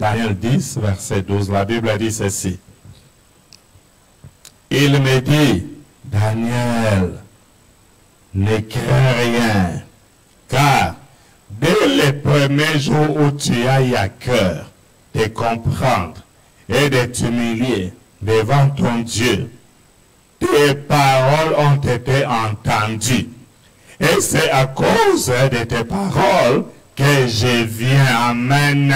Daniel 10, verset 12, la Bible dit ceci. Il me dit, Daniel, ne crains rien, car dès les premiers jours où tu as eu à cœur de comprendre et de t'humilier devant ton Dieu, tes paroles ont été entendues. Et c'est à cause de tes paroles que je viens. Amen.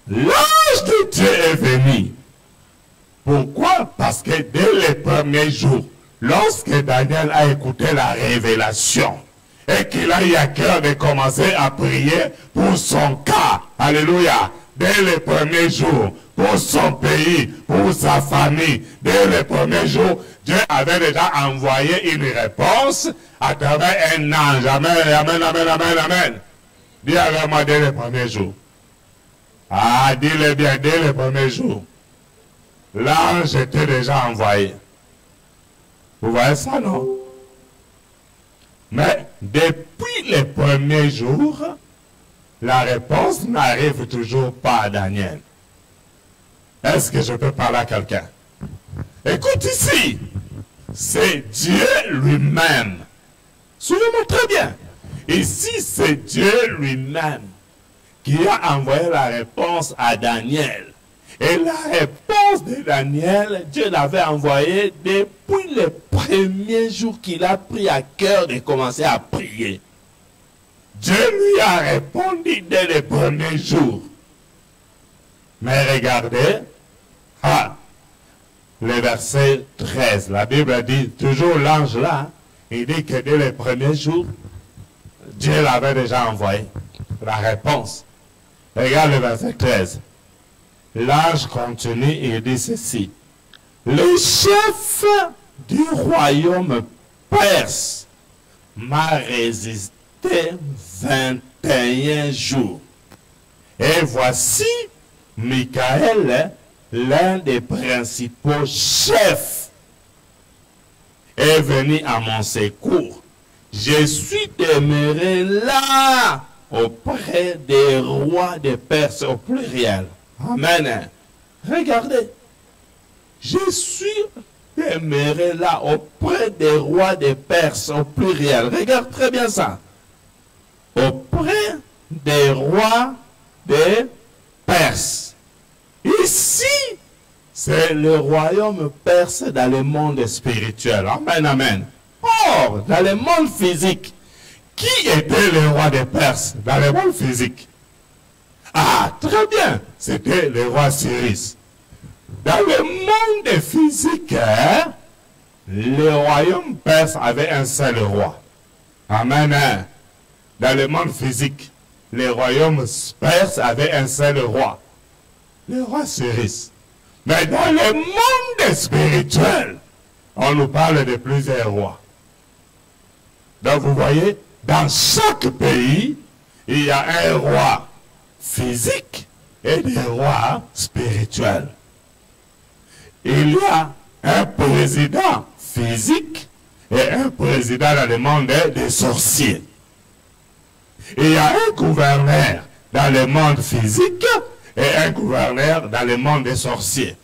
L'ange de Dieu est venu. Pourquoi? Parce que dès les premiers jours, lorsque Daniel a écouté la révélation et qu'il a eu à cœur de commencer à prier pour son cas, alléluia, dès les premiers jours, pour son pays, pour sa famille, dès les premiers jours, Dieu avait déjà envoyé une réponse à travers un ange. Amen, amen, amen, amen, amen. Dis avec moi dès les premiers jours. Ah, dis-le bien, dès les premiers jours. L'ange était déjà envoyé. Vous voyez ça, non? Mais depuis les premiers jours, la réponse n'arrive toujours pas à Daniel. Est-ce que je peux parler à quelqu'un? Écoute ici, c'est Dieu lui-même. Suivez-moi très bien. Ici, c'est Dieu lui-même qui a envoyé la réponse à Daniel. Et la réponse de Daniel, Dieu l'avait envoyée depuis les premiers jours qu'il a pris à cœur de commencer à prier. Dieu lui a répondu dès les premiers jours. Mais regardez, le verset 13, la Bible dit, toujours l'ange là, il dit que dès les premiers jours, Dieu l'avait déjà envoyé, la réponse. Regarde le verset 13. L'ange continue et il dit ceci. Le chef du royaume perse m'a résisté 21 jours. Et voici Michael, l'un des principaux chefs, est venu à mon secours. Je suis demeuré là auprès des rois de Perse au pluriel. Amen. Regardez. Je suis demeuré là auprès des rois de Perse au pluriel. Regarde très bien ça. Auprès des rois de Perse. Ici, c'est le royaume perse dans le monde spirituel. Amen, amen. Or, dans le monde physique, qui était le roi de Perse dans le monde physique? Ah, très bien, c'était le roi Cyrus. Dans le monde physique, le royaume perse avait un seul roi. Amen. Dans le monde physique, le royaume perse avait un seul roi. Le roi Cyrus. Mais dans le monde spirituel, on nous parle de plusieurs rois. Donc vous voyez, dans chaque pays, il y a un roi physique et des rois spirituels. Il y a un président physique et un président dans le monde des sorciers. Il y a un gouverneur dans le monde physique et un gouverneur dans le monde des sorciers.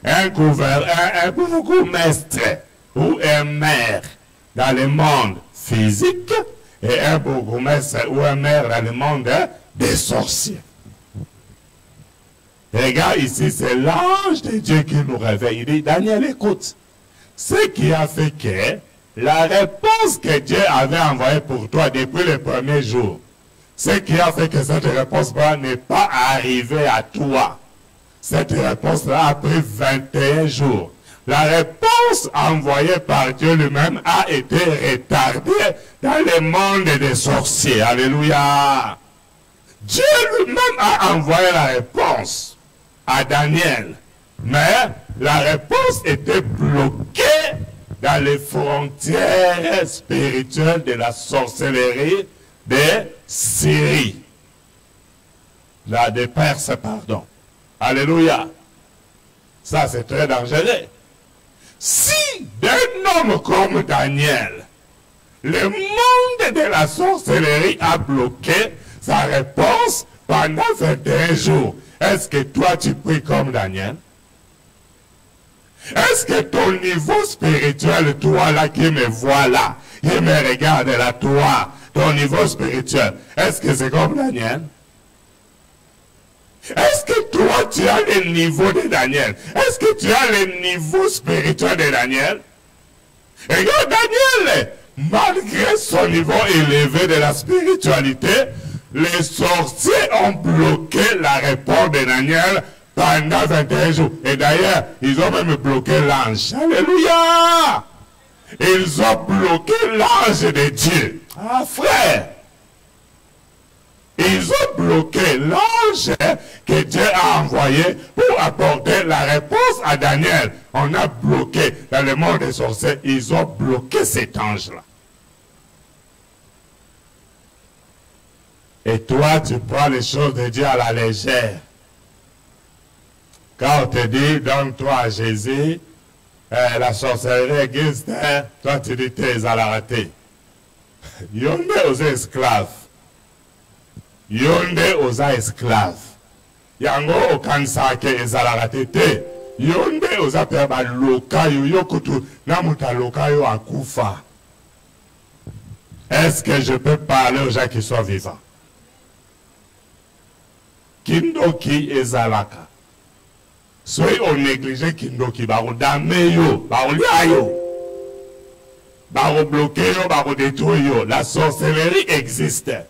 Un bourgmestre ou un maire dans le monde physique et un bourgmestre ou un maire dans le monde des sorciers. Regarde ici, c'est l'ange de Dieu qui nous réveille. Il dit, Daniel, écoute, ce qui a fait que la réponse que Dieu avait envoyée pour toi depuis le premier jour, ce qui a fait que cette réponse-là n'est pas arrivée à toi. Cette réponse-là a pris 21 jours. La réponse envoyée par Dieu lui-même a été retardée dans le monde des sorciers. Alléluia. Dieu lui-même a envoyé la réponse à Daniel. Mais la réponse était bloquée dans les frontières spirituelles de la sorcellerie de Syrie. De Perse, pardon. Alléluia. Ça, c'est très dangereux. Si d'un homme comme Daniel, le monde de la sorcellerie a bloqué sa réponse pendant 21 jours. Est-ce que toi tu pries comme Daniel? Est-ce que ton niveau spirituel, toi là qui me vois là, qui me regarde là, toi, ton niveau spirituel, est-ce que c'est comme Daniel? Est-ce que toi tu as le niveau de Daniel? Est-ce que tu as le niveau spirituel de Daniel? Regarde Daniel, malgré son niveau élevé de la spiritualité, les sorciers ont bloqué la réponse de Daniel pendant 21 jours. Et d'ailleurs, ils ont même bloqué l'ange. Alléluia! Ils ont bloqué l'ange de Dieu. Ah frère! Ils ont bloqué l'ange que Dieu a envoyé pour apporter la réponse à Daniel. On a bloqué dans le monde des sorciers. Ils ont bloqué cet ange-là. Et toi, tu prends les choses de Dieu à la légère. Quand on te dit, donne-toi à Jésus, la sorcellerie existe, hein? Toi tu dis, t'es à la rater. Yonde aux esclaves. Yonde aux esclaves. Yango okansake ezalaka tete. Yonde aux apeba lokayo yokutu namuta lokayo akufa. Est-ce que je peux parler aux gens qui sont vivants? Kindoki ezalaka. Soyez on néglige Kindoki, baro dame yo, baro lia yo, baro bloqué yo, baro détruire yo. La sorcellerie existe.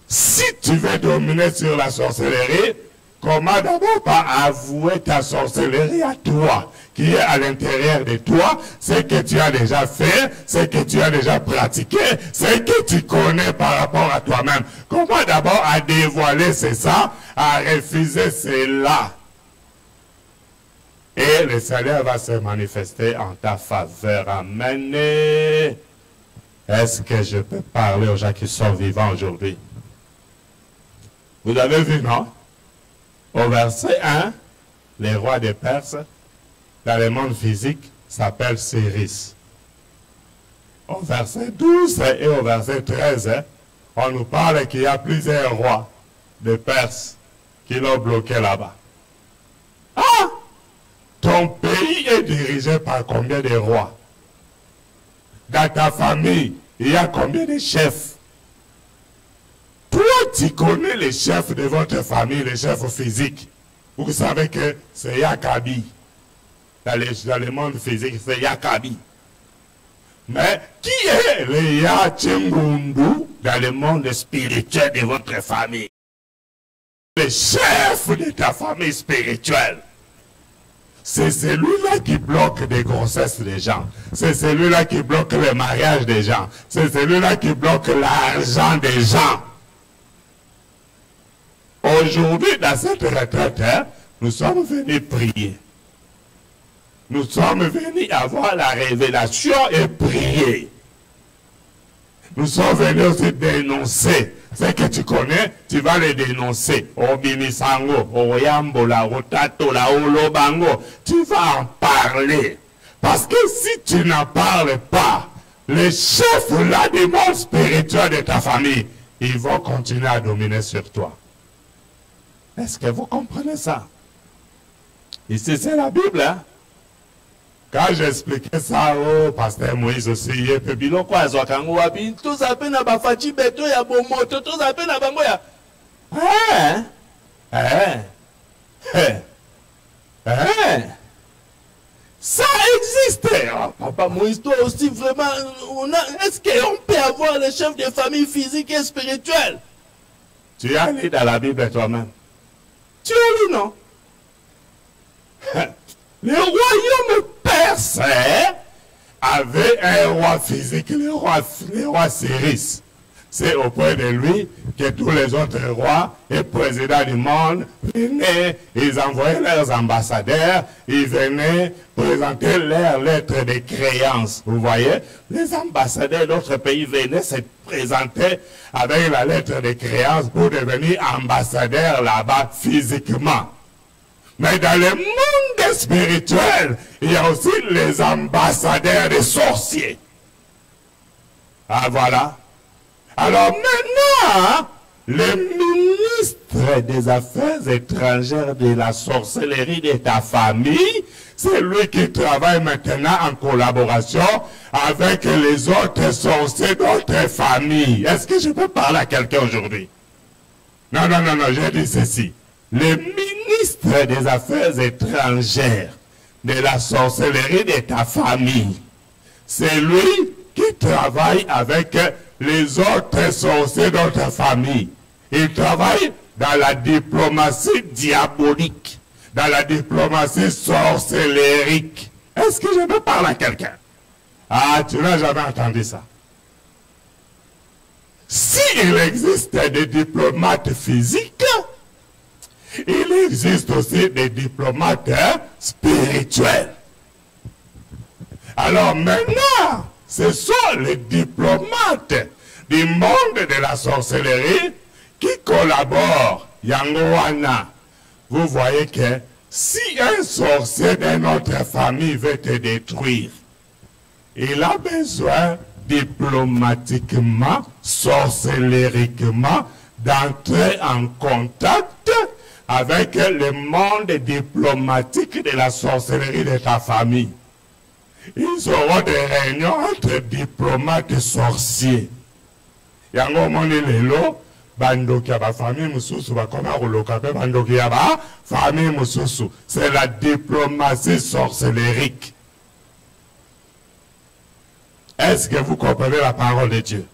Si tu veux dominer sur la sorcellerie, comment d'abord pas avouer ta sorcellerie à toi, qui est à l'intérieur de toi, ce que tu as déjà fait, ce que tu as déjà pratiqué, ce que tu connais par rapport à toi-même. Comment d'abord à dévoiler c'est ça, à refuser cela. Et le salaire va se manifester en ta faveur. Amen. Est-ce que je peux parler aux gens qui sont vivants aujourd'hui? Vous avez vu, non? Au verset 1, les rois des Perses, dans le monde physique, s'appellent Cyrus. Au verset 12 et au verset 13, on nous parle qu'il y a plusieurs rois de Perses qui l'ont bloqué là-bas. Ah! Ton pays est dirigé par combien de rois? Dans ta famille, il y a combien de chefs? Toi, tu connais les chefs de votre famille, les chefs physiques. Vous savez que c'est Yakabi. Dans le monde physique, c'est Yakabi. Mais qui est le Yachengundu dans le monde spirituel de votre famille? Le chef de ta famille spirituelle. C'est celui-là qui bloque des grossesses des gens. C'est celui-là qui bloque le mariage des gens. C'est celui-là qui bloque l'argent des gens. Aujourd'hui, dans cette retraite, nous sommes venus prier. Nous sommes venus avoir la révélation et prier. Nous sommes venus aussi dénoncer. Ce que tu connais, tu vas les dénoncer. Obimisango, Oyambola, Otatola, Olobango. Tu vas en parler. Parce que si tu n'en parles pas, les chefs là du monde spirituel de ta famille, ils vont continuer à dominer sur toi. Est-ce que vous comprenez ça? Ici, c'est la Bible, hein? Quand j'expliquais ça au pasteur Moïse aussi, il peut dire quoi, Zokango, tout ça peine à Bafati, Beto, ya Bomoto, tout ça peine à Bangoya. Ça existe. Oh, papa Moïse, toi aussi, vraiment, est-ce qu'on peut avoir les chefs de famille physique et spirituelle? Tu as lu dans la Bible toi-même. Tu as lu, non? Le royaume perse avait un roi physique, le roi Cyrus. C'est auprès de lui que tous les autres rois et présidents du monde venaient, ils envoyaient leurs ambassadeurs, ils venaient présenter leurs lettres de créance. Vous voyez, les ambassadeurs d'autres pays venaient se présenter avec la lettre de créance pour devenir ambassadeurs là-bas physiquement. Mais dans le monde spirituel, il y a aussi les ambassadeurs des sorciers. Ah voilà. Alors maintenant, le ministre des Affaires étrangères de la sorcellerie de ta famille, c'est lui qui travaille maintenant en collaboration avec les autres sorciers d'autres familles. Est-ce que je peux parler à quelqu'un aujourd'hui? Non, non, non, non, j'ai dit ceci. Le ministre des Affaires étrangères de la sorcellerie de ta famille, c'est lui qui travaille avec les autres sorciers de ta famille. Il travaille dans la diplomatie diabolique, dans la diplomatie sorcellérique. Est-ce que je peux parler à quelqu'un? Ah, tu n'as jamais entendu ça. S'il existe des diplomates physiques, il existe aussi des diplomates spirituels. Alors maintenant, ce sont les diplomates du monde de la sorcellerie qui collaborent. Yangoana, vous voyez que si un sorcier de notre famille veut te détruire, il a besoin diplomatiquement, sorcellériquement, d'entrer en contact avec le monde diplomatique de la sorcellerie de ta famille. Ils auront des réunions entre diplomates et sorciers. Yango moni lelo, bandoki ya ba famille mususu bakoma koloka pe bandoki ya ba famille mususu. C'est la diplomatie sorcellérique. Est-ce que vous comprenez la parole de Dieu?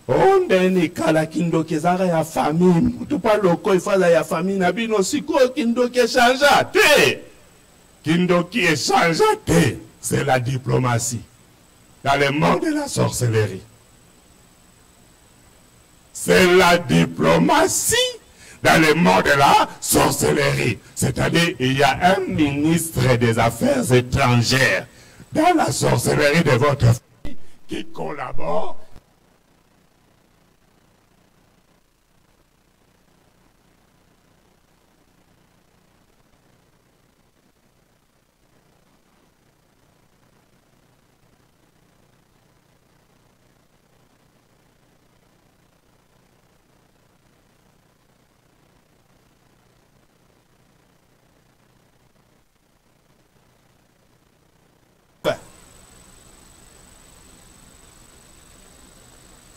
Ondeni kala kindoki zara ya famille, mutu pa loko ifaza ya famille na bino siko kindoki changea te. Kindoki changea te. C'est la diplomatie dans le monde de la sorcellerie. C'est la diplomatie dans le monde de la sorcellerie. C'est-à-dire, il y a un ministre des Affaires étrangères dans la sorcellerie de votre famille qui collabore.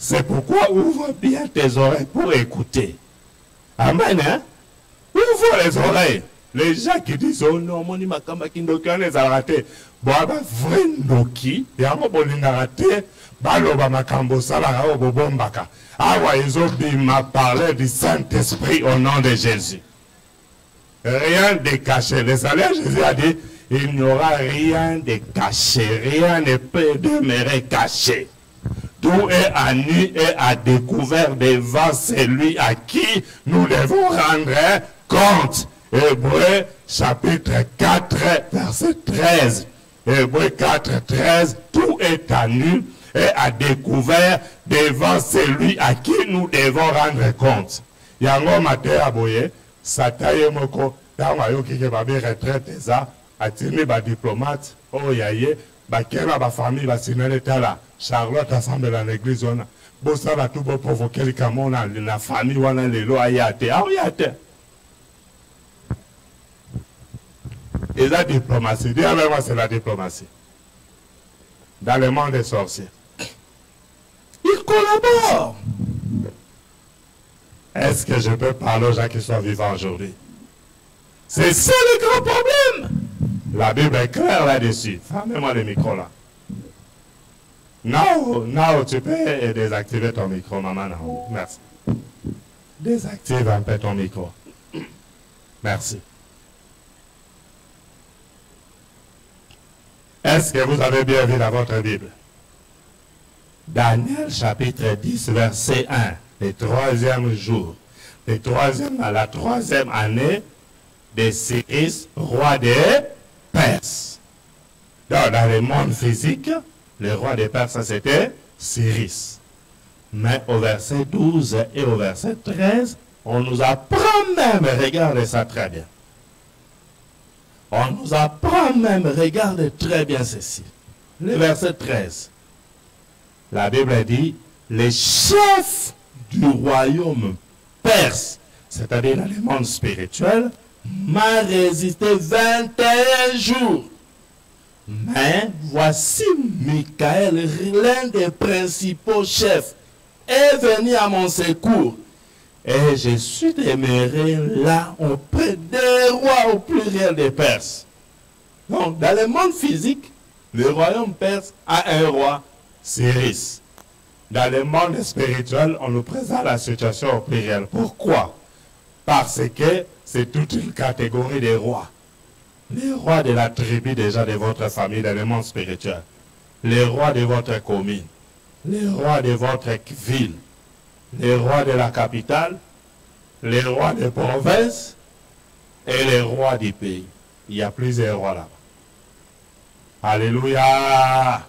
C'est pourquoi ouvre bien tes oreilles pour écouter. Amen, hein? Ouvre les oreilles. Les gens qui disent, oh non, mon imakamba kindoki, on les a ratés. Bon, vrai ndoki, yamo bolinga raté, baloba makambo salara o bobombaka. Awa izobi m'a parlé du Saint-Esprit au nom de Jésus. Rien de caché. Le salaire, Jésus a dit, il n'y aura rien de caché. Rien ne peut demeurer caché. Tout est à nu et à découvert devant celui à qui nous devons rendre compte. Hébreux chapitre 4 verset 13. Hébreux 4 13. Tout est à nu et à découvert devant celui à qui nous devons rendre compte. Yango mate aboye sataye moko tango yoki ke babe retraite za atimi ba diplomate o yaye ba kema ba famille ba sinele tala. Charlotte assemble dans l'église, on a bossa va tout provoquer le camon dans la famille, on a les lois ayate. Ah oui, ayate. Et la diplomatie, dis avec moi, c'est la diplomatie. Dans le monde des sorciers. Ils collaborent. Est-ce que je peux parler aux gens qui sont vivants aujourd'hui? C'est ça le grand problème. La Bible est claire là-dessus. Fermez-moi le micro là. Non, tu peux désactiver ton micro, maman. Non. Merci. Désactive un peu ton micro. Merci. Est-ce que vous avez bien vu dans votre Bible? Daniel chapitre 10, verset 1, le troisième jour, la troisième année de Cyrus, roi des Perses. Donc, dans le monde physique, le roi des Perses, c'était Cyrus. Mais au verset 12 et au verset 13, on nous apprend même, regardez ça très bien. On nous apprend même, regardez très bien ceci. Le verset 13. La Bible dit, les chefs du royaume perse, c'est-à-dire dans le monde spirituel, m'a résisté 21 jours. Mais voici Michael, l'un des principaux chefs, est venu à mon secours. Et je suis demeuré là auprès des rois au pluriel des Perses. Donc, dans le monde physique, le royaume perse a un roi, Cyrus. Dans le monde spirituel, on nous présente la situation au pluriel. Pourquoi? Parce que c'est toute une catégorie de rois. Les rois de la tribu déjà de votre famille dans le monde spirituel. Les rois de votre commune. Les rois de votre ville. Les rois de la capitale. Les rois des provinces. Et les rois du pays. Il y a plusieurs rois là-bas. Alléluia.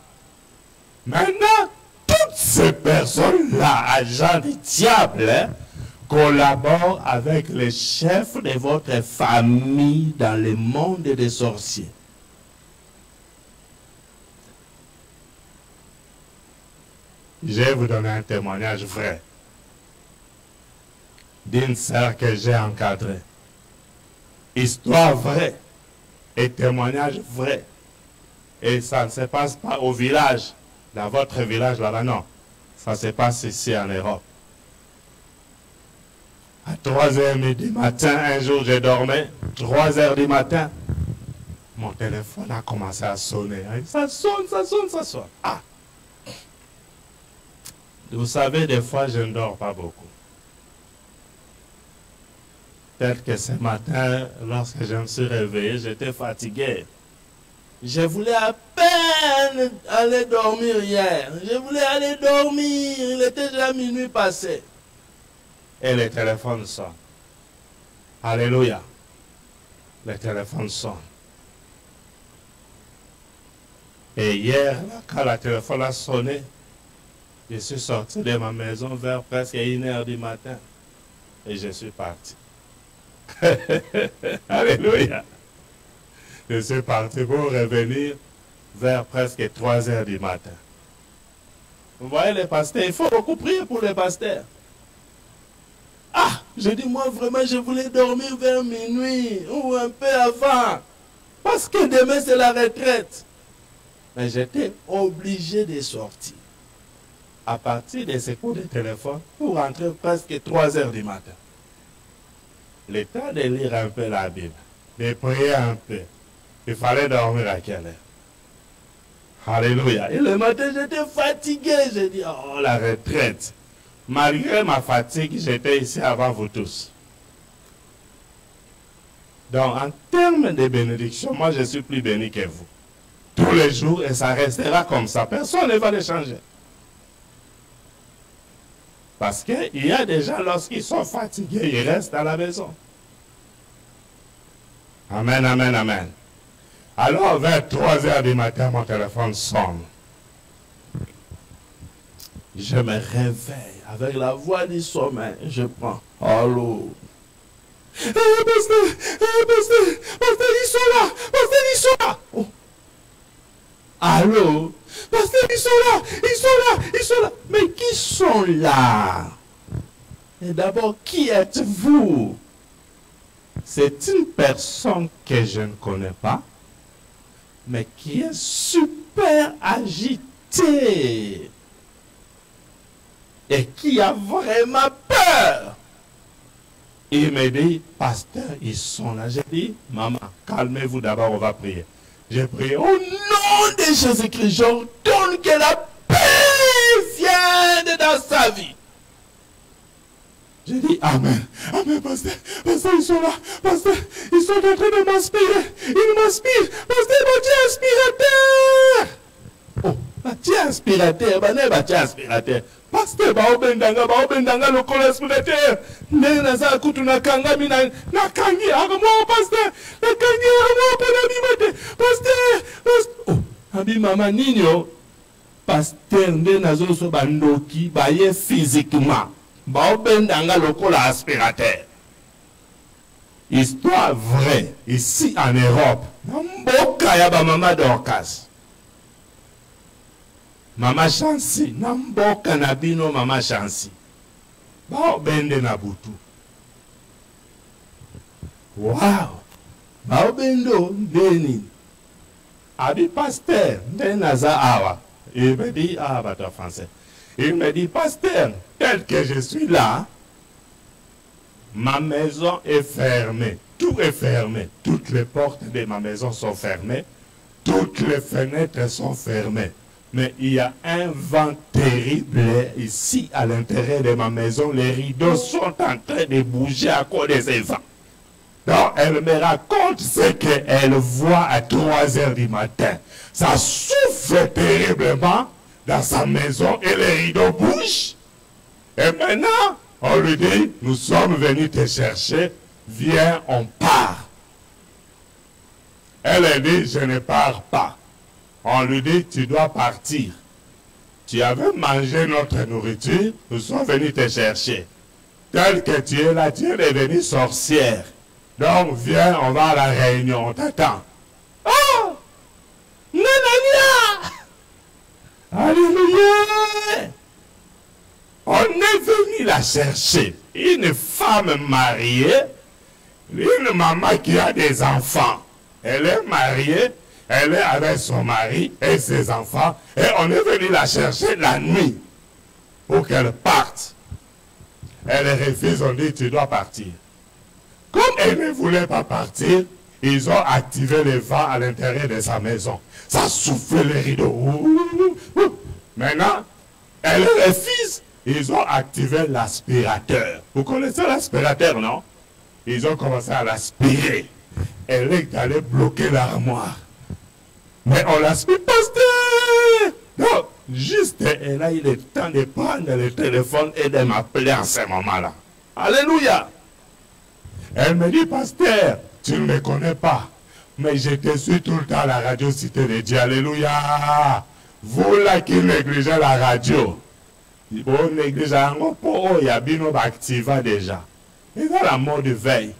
Maintenant, toutes ces personnes-là, agents du diable, collaborent avec les chefs de votre famille dans le monde des sorciers. Je vais vous donner un témoignage vrai d'une sœur que j'ai encadrée. Histoire vraie et témoignage vrai. Et ça ne se passe pas au village, dans votre village là-bas, non. Ça se passe ici en Europe. À 3h du matin, un jour, je dormais, 3h du matin, mon téléphone a commencé à sonner. Ça sonne, ça sonne, ça sonne. Ah! Vous savez, des fois, je ne dors pas beaucoup. Peut-être que ce matin, lorsque je me suis réveillé, j'étais fatigué. Je voulais à peine aller dormir hier. Je voulais aller dormir. Il était déjà minuit passé. Et le téléphone sonne. Alléluia. Le téléphone sonne. Et hier, quand le téléphone a sonné, je suis sorti de ma maison vers presque 1h du matin. Et je suis parti. Alléluia. Je suis parti pour revenir vers presque 3h du matin. Vous voyez les pasteurs, il faut beaucoup prier pour les pasteurs. Ah, je dis moi vraiment je voulais dormir vers minuit ou un peu avant. Parce que demain c'est la retraite. Mais j'étais obligé de sortir. À partir de ce coup de téléphone pour rentrer presque 3h du matin. Le temps de lire un peu la Bible, de prier un peu. Il fallait dormir à quelle heure? Alléluia. Et le matin, j'étais fatigué. J'ai dit, oh, la retraite. Malgré ma fatigue, j'étais ici avant vous tous. Donc, en termes de bénédiction, moi, je suis plus béni que vous. Tous les jours, et ça restera comme ça. Personne ne va le changer. Parce qu'il y a des gens, lorsqu'ils sont fatigués, ils restent à la maison. Amen, amen, amen. Alors, vers 3h du matin, mon téléphone sonne. Je me réveille avec la voix du sommeil. Je prends. Allô? Pasteur, ils sont là! Pasteur, ils sont là! Oh. Allô? Pasteur, ils sont là! Ils sont là! Ils sont là! Mais qui sont là? Et d'abord, qui êtes-vous? C'est une personne que je ne connais pas, mais qui est super agitée et qui a vraiment peur. Il me dit, pasteur, ils sont là. J'ai dit, maman, calmez-vous d'abord, on va prier. J'ai prié au nom de Jésus-Christ, j'ordonne que la paix vienne dans sa vie. J'ai dit, amen, amen, pasteur, pasteur, ils sont là, pasteur, ils sont en train de m'inspirer, ils m'inspirent, pasteur, mon Dieu aspirateur. Oh, mon Dieu aspirateur, mon Dieu aspirateur. Pasteur, baobendanga, le col aspirateur. Mais naza kutu nakangami nakangi, agamo, pasteur, nakangi, agamo, ponabimate, pasteur, oh, abi mama nino, pasteur, nde nazo so bandoki, baye physiquement. Baobendanga lokola aspirateur. Histoire vraie, ici en Europe, Mboka ya ba mama Dorcas. Mama Chansi, Namboka Nabino, Mama Chansi. Baobende Nabutu. Wow! Baobendo, Deni. Abi pasteur, Denaza Awa. Il me dit, ah, bah, toi français. Il me dit, pasteur, tel que je suis là, ma maison est fermée. Tout est fermé. Toutes les portes de ma maison sont fermées. Toutes les fenêtres sont fermées. Mais il y a un vent terrible ici à l'intérieur de ma maison. Les rideaux sont en train de bouger à cause des vents. Donc elle me raconte ce qu'elle voit à 3 heures du matin. Ça souffle terriblement dans sa maison et les rideaux bougent. Et maintenant, on lui dit, nous sommes venus te chercher, viens, on part. Elle dit, je ne pars pas. On lui dit, tu dois partir. Tu avais mangé notre nourriture, nous sommes venus te chercher. Tel que tu es là, tu es devenue sorcière. Donc viens, on va à la réunion, on t'attend. Oh! Nanania! Alléluia! On est venu la chercher. Une femme mariée, une maman qui a des enfants. Elle est mariée, elle est avec son mari et ses enfants. Et on est venu la chercher la nuit pour qu'elle parte. Elle refuse, on dit tu dois partir. Comme elle ne voulait pas partir, ils ont activé les vents à l'intérieur de sa maison. Ça souffle les rideaux. Maintenant, elle refuse. Ils ont activé l'aspirateur. Vous connaissez l'aspirateur, non? Ils ont commencé à l'aspirer. Elle est allée bloquer l'armoire. Mais on l'aspire, pasteur! Non, juste elle a eu le temps de prendre le téléphone et de m'appeler en ce moment-là. Alléluia! Elle me dit, pasteur, tu ne me connais pas, mais je te suis tout le temps à la radio Cité de Dieu. Alléluia! Vous là qui négligez la radio, vous négligez un peu, il y a bien activa déjà. Et dans la mort de veille,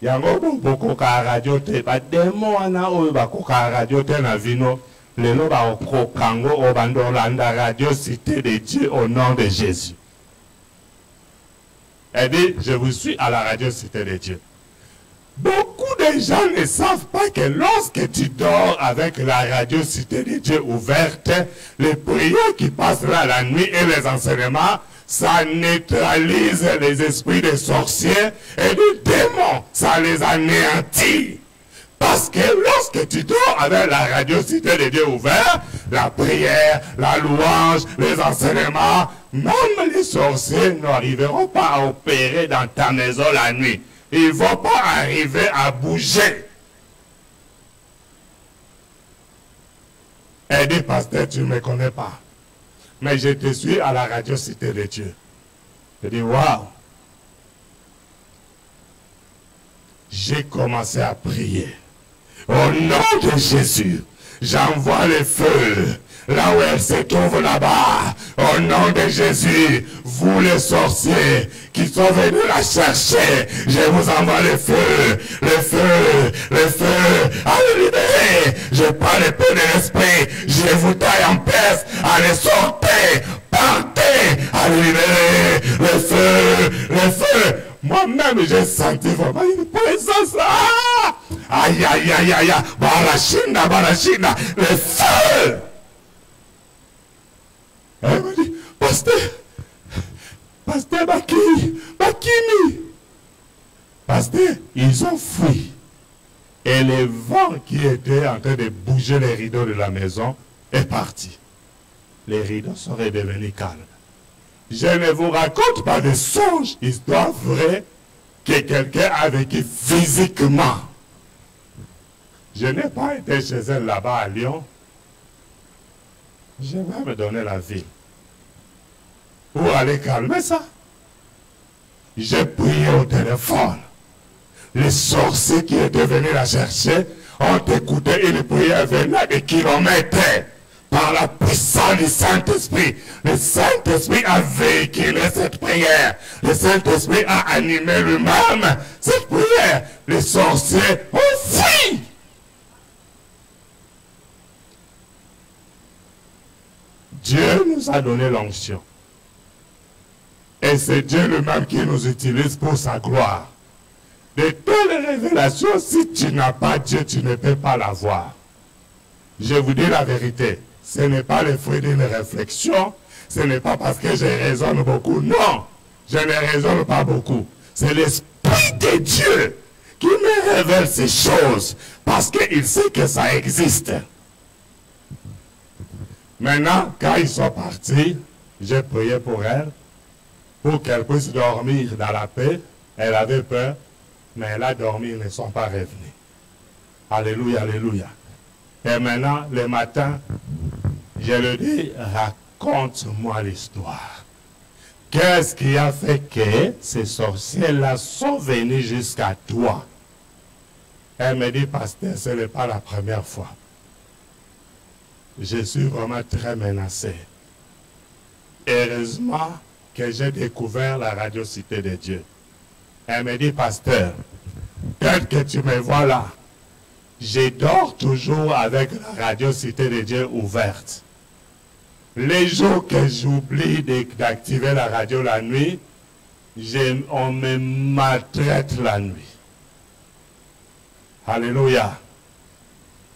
il y a beaucoup de radio, il y a des mots qui radio na vino, les lots au Congo, au Bandolanda, radio Cité de Dieu au nom de Jésus. Elle dit, je vous suis à la radio Cité de Dieu. Beaucoup de gens ne savent pas que lorsque tu dors avec la radio Cité de Dieu ouverte, les prières qui passent là la nuit et les enseignements, ça neutralise les esprits des sorciers et des démons, ça les anéantit. Parce que lorsque tu dors avec la radio Cité de Dieu ouverte, la prière, la louange, les enseignements, même les sorciers n'arriveront pas à opérer dans ta maison la nuit. Ils ne vont pas arriver à bouger. Elle dit, pasteur, tu ne me connais pas. Mais je te suis à la radio Cité de Dieu. Je dis, waouh. J'ai commencé à prier. Au nom de Jésus, j'envoie le feu. Là où elle se trouve là-bas, au nom de Jésus, vous les sorciers qui sont venus la chercher, je vous envoie le feu, le feu, le feu, allez libérer, je prends le peu de l'esprit, je vous taille en pièces, allez sortez, partez, allez libérer, le feu, le feu. Moi-même, j'ai senti vraiment une présence là. Aïe, aïe, aïe, aïe, aïe, barachina, le feu. Elle m'a dit, pasteur Bakimi. Pasteur, ils ont fui. Et le vent qui était en train de bouger les rideaux de la maison est parti. Les rideaux sont redevenus calmes. Je ne vous raconte pas de songes, histoire vraie, que quelqu'un a vécu physiquement. Je n'ai pas été chez elle là-bas à Lyon. Je vais me donner la vie pour aller calmer ça. J'ai prié au téléphone. Les sorciers qui étaient venus la chercher ont écouté une prière venant de kilomètres par la puissance du Saint-Esprit. Le Saint-Esprit a véhiculé cette prière. Le Saint-Esprit a animé lui-même cette prière. Les sorciers ont fui. Dieu nous a donné l'onction. Et c'est Dieu lui-même qui nous utilise pour sa gloire. De telles révélations, si tu n'as pas Dieu, tu ne peux pas l'avoir. Je vous dis la vérité. Ce n'est pas le fruit d'une réflexion. Ce n'est pas parce que je raisonne beaucoup. Non, je ne raisonne pas beaucoup. C'est l'Esprit de Dieu qui me révèle ces choses parce qu'il sait que ça existe. Maintenant, quand ils sont partis, j'ai prié pour elle, pour qu'elle puisse dormir dans la paix. Elle avait peur, mais elle a dormi, ils ne sont pas revenus. Alléluia, alléluia. Et maintenant, le matin, je lui dis, raconte-moi l'histoire. Qu'est-ce qui a fait que ces sorciers-là sont venus jusqu'à toi? Elle me dit, pasteur, ce n'est pas la première fois. Je suis vraiment très menacé. Heureusement que j'ai découvert la radio Cité de Dieu. Elle me dit, pasteur, tel que tu me vois là, je dors toujours avec la radio Cité de Dieu ouverte. Les jours que j'oublie d'activer la radio la nuit, on me maltraite la nuit. Alléluia.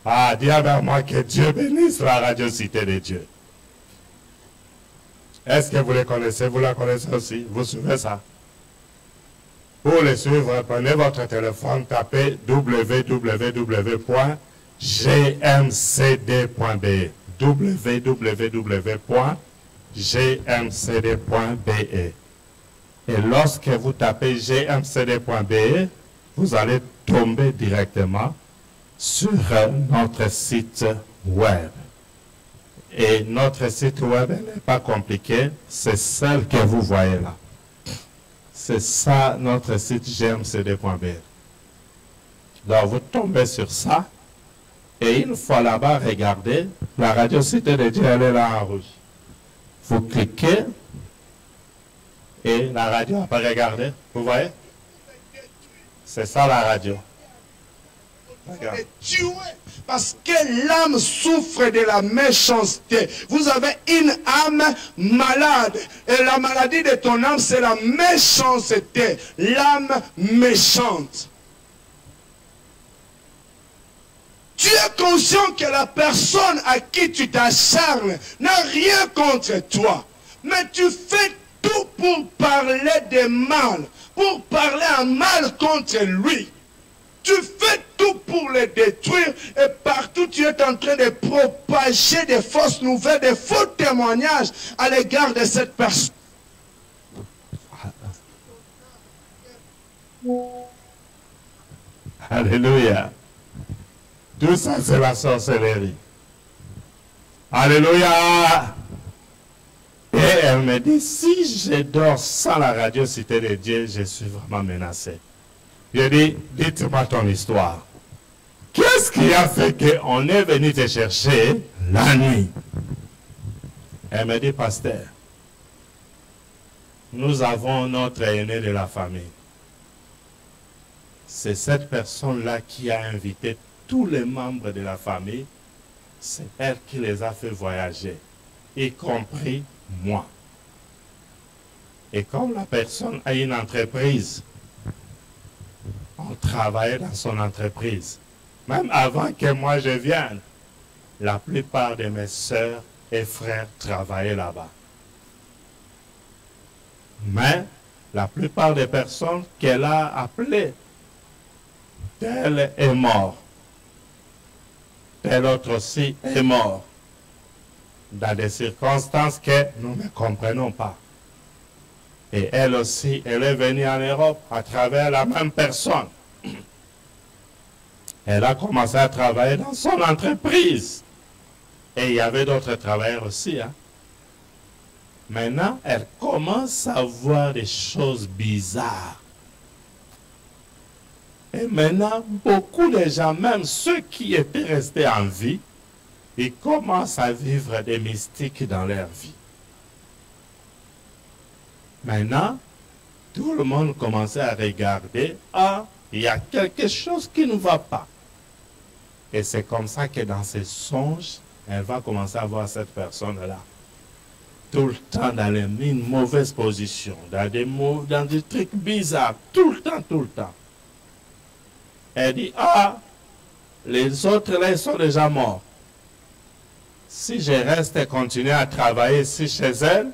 Ah, dis avec moi que Dieu bénisse la radio Cité de Dieu. Est-ce que vous les connaissez? Vous la connaissez aussi? Vous suivez ça? Pour les suivre, prenez votre téléphone, tapez www.gmcd.be www.gmcd.be. Et lorsque vous tapez gmcd.be, vous allez tomber directement sur notre site web. Et notre site web n'est pas compliqué, c'est celle que vous voyez là. C'est ça notre site gmcd.be. Donc vous tombez sur ça, et une fois là-bas, regardez, la radio Cité de Dieu, elle est là en rouge. Vous cliquez, et la radio apparaît, regardez, vous voyez? C'est ça la radio. Regarde. Parce que l'âme souffre de la méchanceté. Vous avez une âme malade. Et la maladie de ton âme, c'est la méchanceté. L'âme méchante. Tu es conscient que la personne à qui tu t'acharnes n'a rien contre toi. Mais tu fais tout pour parler de mal. Pour parler en mal contre lui. Tu fais tout pour le détruire et partout tu es en train de propager des fausses nouvelles, des faux témoignages à l'égard de cette personne. Alléluia. Tout ça, c'est la sorcellerie. Alléluia. Et elle me dit, si je dors sans la radio Cité de Dieu, je suis vraiment menacé. Je dis, dites-moi ton histoire. Qu'est-ce qui a fait qu'on est venu te chercher la nuit? Elle me dit, pasteur, nous avons notre aîné de la famille. C'est cette personne-là qui a invité tous les membres de la famille. C'est elle qui les a fait voyager, y compris moi. Et comme la personne a une entreprise, on travaillait dans son entreprise. Même avant que moi je vienne, la plupart de mes sœurs et frères travaillaient là-bas. Mais la plupart des personnes qu'elle a appelées, tel est mort. Tel autre aussi est mort. Dans des circonstances que nous ne comprenons pas. Et elle aussi, elle est venue en Europe à travers la même personne. Elle a commencé à travailler dans son entreprise. Et il y avait d'autres travailleurs aussi. Hein. Maintenant, elle commence à voir des choses bizarres. Et maintenant, beaucoup de gens, même ceux qui étaient restés en vie, ils commencent à vivre des mystiques dans leur vie. Maintenant, tout le monde commençait à regarder, ah, il y a quelque chose qui ne va pas. Et c'est comme ça que dans ses songes, elle va commencer à voir cette personne-là. tout le temps dans une mauvaise position, dans des trucs bizarres, tout le temps. Elle dit, ah, les autres là, ils sont déjà morts. Si je reste et continue à travailler ici chez elle,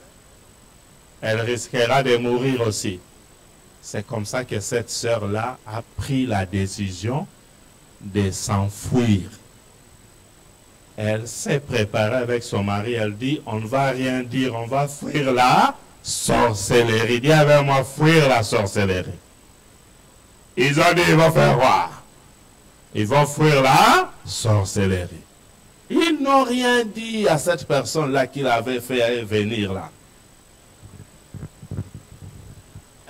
elle risquera de mourir aussi. C'est comme ça que cette sœur-là a pris la décision de s'enfuir. Elle s'est préparée avec son mari, elle dit, on ne va rien dire, on va fuir la sorcellerie. Dis avec moi, fuir la sorcellerie. Ils ont dit, ils vont faire quoi? Ils vont fuir la sorcellerie. Ils n'ont rien dit à cette personne-là qu'il avait fait venir là.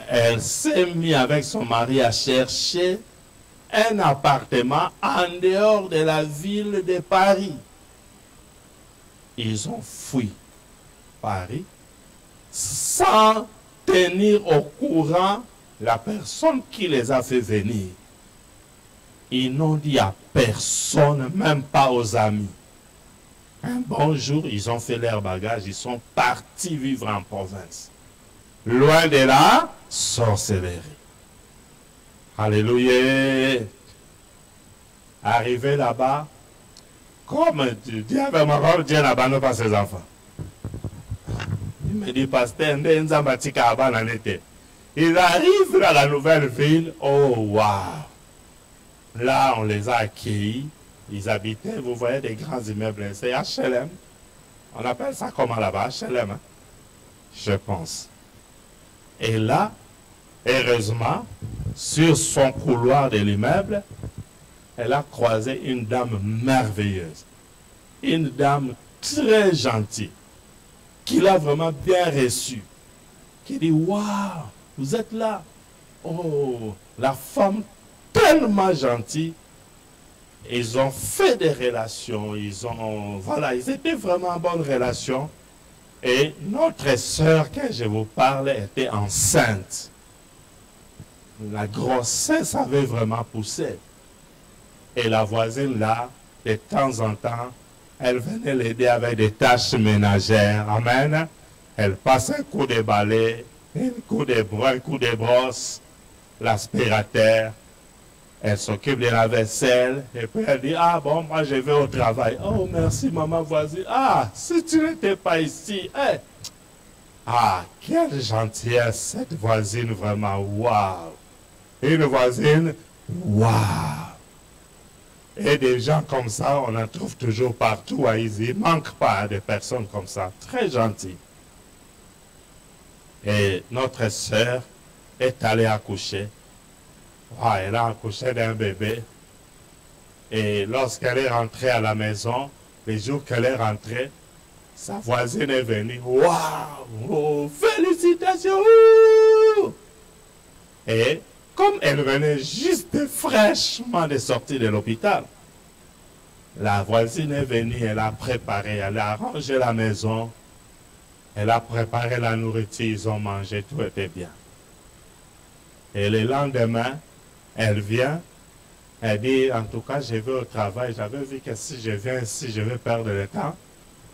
Elle s'est mise avec son mari à chercher un appartement en dehors de la ville de Paris. Ils ont fui Paris sans tenir au courant la personne qui les a fait venir. Ils n'ont dit à personne, même pas aux amis. Un bon jour, ils ont fait leur bagage, ils sont partis vivre en province. Loin de la sorcellerie. Alléluia. Arrivé là-bas, comme Dieu n'abandonne pas ses enfants. Il me dit, pasteur, ils arrivent dans la nouvelle ville. Oh, waouh! Là, on les a accueillis. Ils habitaient, vous voyez, des grands immeubles. C'est HLM. On appelle ça comment là-bas? HLM, hein? Je pense. Et là, heureusement, sur son couloir de l'immeuble, elle a croisé une dame merveilleuse. Une dame très gentille, qui l'a vraiment bien reçue. Qui dit, waouh, vous êtes là. Oh, la femme tellement gentille. Ils ont fait des relations, ils étaient vraiment en bonne relation. Et notre sœur, que je vous parle, était enceinte. La grossesse avait vraiment poussé. Et la voisine là, de temps en temps, elle venait l'aider avec des tâches ménagères. Amen. Elle passe un coup de balai, un coup de brosse, l'aspirateur. Elle s'occupe de la vaisselle. Et puis elle dit, ah bon, moi je vais au travail. Oh, merci maman voisine. Ah, si tu n'étais pas ici. Hey. Ah, quelle gentillesse, cette voisine vraiment. Waouh. Une voisine, waouh. Et des gens comme ça, on en trouve toujours partout à Izy. Il ne manque pas de personnes comme ça. Très gentilles. Et notre sœur est allée accoucher. Ah, elle a accouché d'un bébé. Et lorsqu'elle est rentrée à la maison, les jours qu'elle est rentrée, sa voisine est venue. Waouh! Oh, félicitations! Et comme elle venait juste fraîchement de sortir de l'hôpital, la voisine est venue, elle a préparé, elle a arrangé la maison, elle a préparé la nourriture, ils ont mangé, tout était bien. Et le lendemain, elle vient, elle dit, en tout cas, je vais au travail. J'avais vu que si je viens ici, je vais perdre le temps.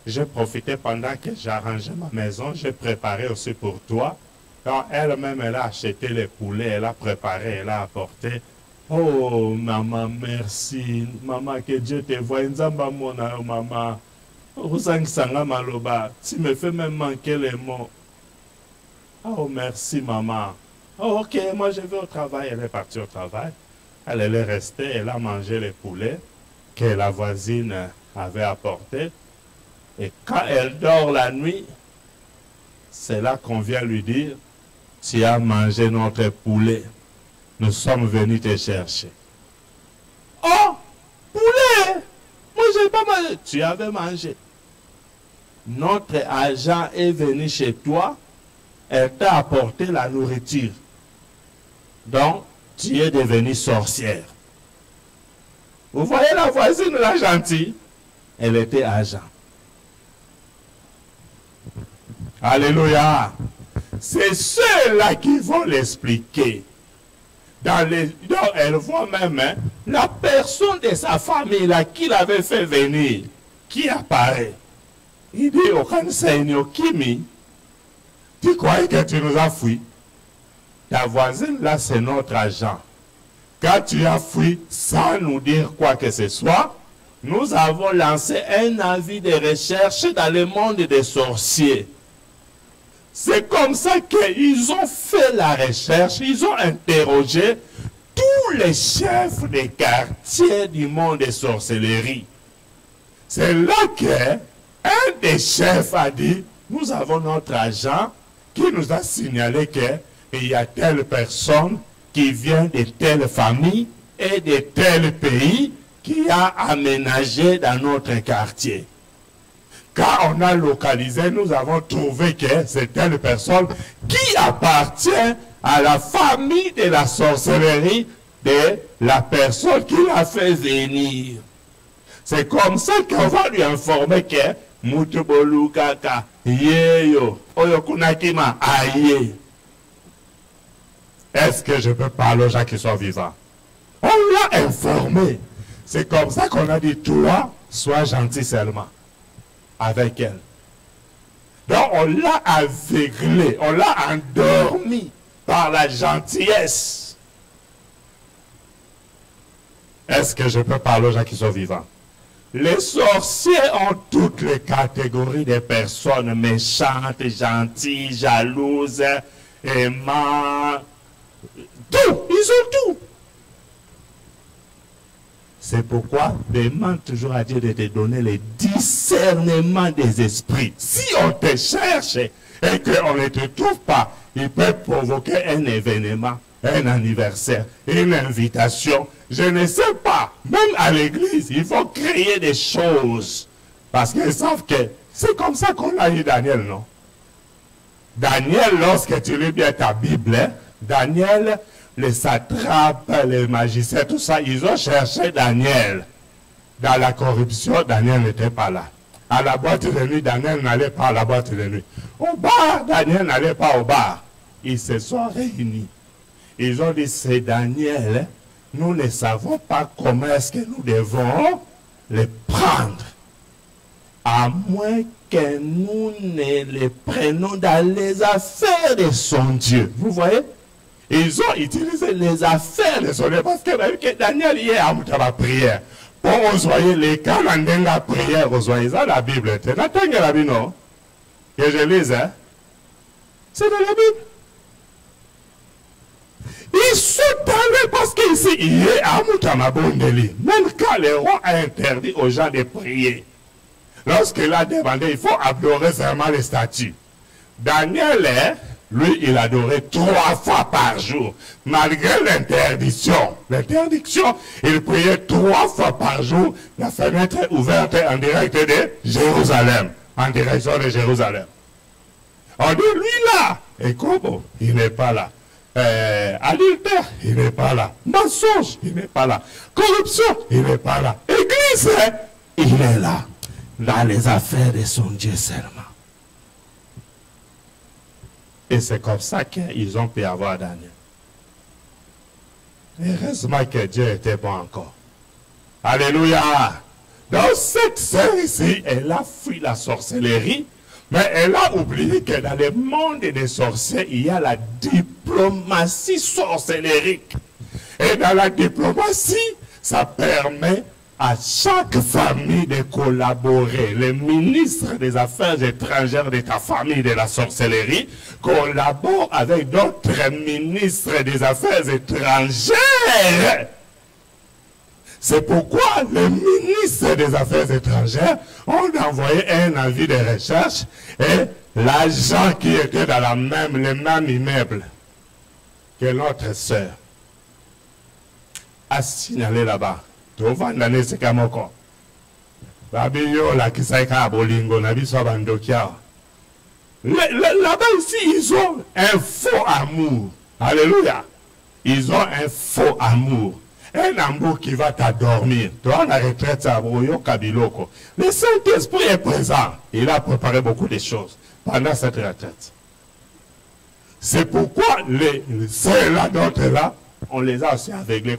J'ai profité pendant que j'arrangeais ma maison, j'ai préparé aussi pour toi. Quand elle-même, elle a acheté les poulets, elle a préparé, elle a apporté. Oh, maman, merci. Maman, que Dieu te voie. Nzamba mona, maman. Tu me fais même manquer les mots. Oh, merci, maman. Oh, ok, moi je vais au travail. Elle est partie au travail. Elle est restée, elle a mangé les poulets que la voisine avait apportés. Et quand elle dort la nuit, c'est là qu'on vient lui dire, tu as mangé notre poulet. Nous sommes venus te chercher. Oh, poulet! Moi je n'ai pas mangé. Tu avais mangé. Notre agent est venu chez toi. Elle t'a apporté la nourriture. Donc, tu es devenue sorcière. Vous voyez la voisine, la gentille? Elle était agent. Alléluia. C'est ceux-là qui vont l'expliquer. Donc, elle voit même la personne de sa famille là qui l'avait fait venir, qui apparaît. Il dit au Kansaïnio Kimi, tu croyais que tu nous as fui? Ta voisine là, c'est notre agent. Quand tu as fui sans nous dire quoi que ce soit, nous avons lancé un avis de recherche dans le monde des sorciers. C'est comme ça qu'ils ont fait la recherche, ils ont interrogé tous les chefs des quartiers du monde des sorcelleries. C'est là qu'un des chefs a dit, nous avons notre agent qui nous a signalé qu'il y a telle personne qui vient de telle famille et de tel pays qui a aménagé dans notre quartier. Quand on a localisé, nous avons trouvé que c'est telle personne qui appartient à la famille de la sorcellerie de la personne qui l'a fait venir. C'est comme ça qu'on va lui informer que Mutubolu kaka yeyo oyokunakima aye. Est-ce que je peux parler aux gens qui sont vivants? On l'a informé. C'est comme ça qu'on a dit, toi, sois gentil seulement avec elle. Donc on l'a aveuglé, on l'a endormi par la gentillesse. Est-ce que je peux parler aux gens qui sont vivants? Les sorciers ont toutes les catégories de personnes méchantes, gentilles, jalouses, aimantes. Tout, ils ont tout. C'est pourquoi demande toujours à Dieu de te donner le discernement des esprits. Si on te cherche et qu'on ne te trouve pas, il peut provoquer un événement, un anniversaire, une invitation. Je ne sais pas, même à l'église, il faut créer des choses. Parce qu'ils savent que c'est comme ça qu'on a eu Daniel, non? Daniel, lorsque tu lis bien ta Bible, hein, Daniel, les satrapes, les magiciens, tout ça, ils ont cherché Daniel. Dans la corruption, Daniel n'était pas là. À la boîte de nuit, Daniel n'allait pas à la boîte de nuit. Au bar, Daniel n'allait pas au bar. Ils se sont réunis. Ils ont dit, c'est Daniel, nous ne savons pas comment est-ce que nous devons les prendre. À moins que nous ne les prenions dans les affaires de son Dieu. Vous voyez? Ils ont utilisé les affaires de son Dieu parce que Daniel y est à la prière. Pour rejoindre les cas dans la prière, rejoindre la Bible. Tu n'as pas la Bible, non? Que je lise, hein? C'est dans la Bible. Ils sont allés parce qu'ici, il est à Moutamabondeli. Même quand le roi a interdit aux gens de prier. Lorsqu'il a demandé, il faut adorer seulement les statues. Daniel, lui, il adorait 3 fois par jour. Malgré l'interdiction. L'interdiction, il priait 3 fois par jour. La fenêtre ouverte en direct de Jérusalem. En direction de Jérusalem. On dit, lui là, et comment? Il n'est pas là. Adultère, il n'est pas là. Mensonge, il n'est pas là. Corruption, il n'est pas là. Église, il est là. Dans les affaires de son Dieu seulement. Et c'est comme ça qu'ils ont pu avoir Daniel. Heureusement que Dieu était bon encore. Alléluia. Donc cette sœur ici, elle a fui la sorcellerie, mais elle a oublié que dans le monde des sorciers, il y a la diplomatie sorcellérique. Et dans la diplomatie, ça permet à chaque famille de collaborer. Les ministres des Affaires étrangères de ta famille de la sorcellerie collaborent avec d'autres ministres des Affaires étrangères. C'est pourquoi les ministres des Affaires étrangères ont envoyé un avis de recherche et l'agent qui était dans le même immeuble que notre sœur a signalé là-bas. Là-bas ici, ils ont un faux amour. Alléluia. Ils ont un faux amour. Un amour qui va t'endormir. Toi, la retraite, ça Kabiloko. Le Saint-Esprit est présent. Il a préparé beaucoup de choses pendant cette retraite. C'est pourquoi ceux-là, d'autres là, on les a aussi aveuglés.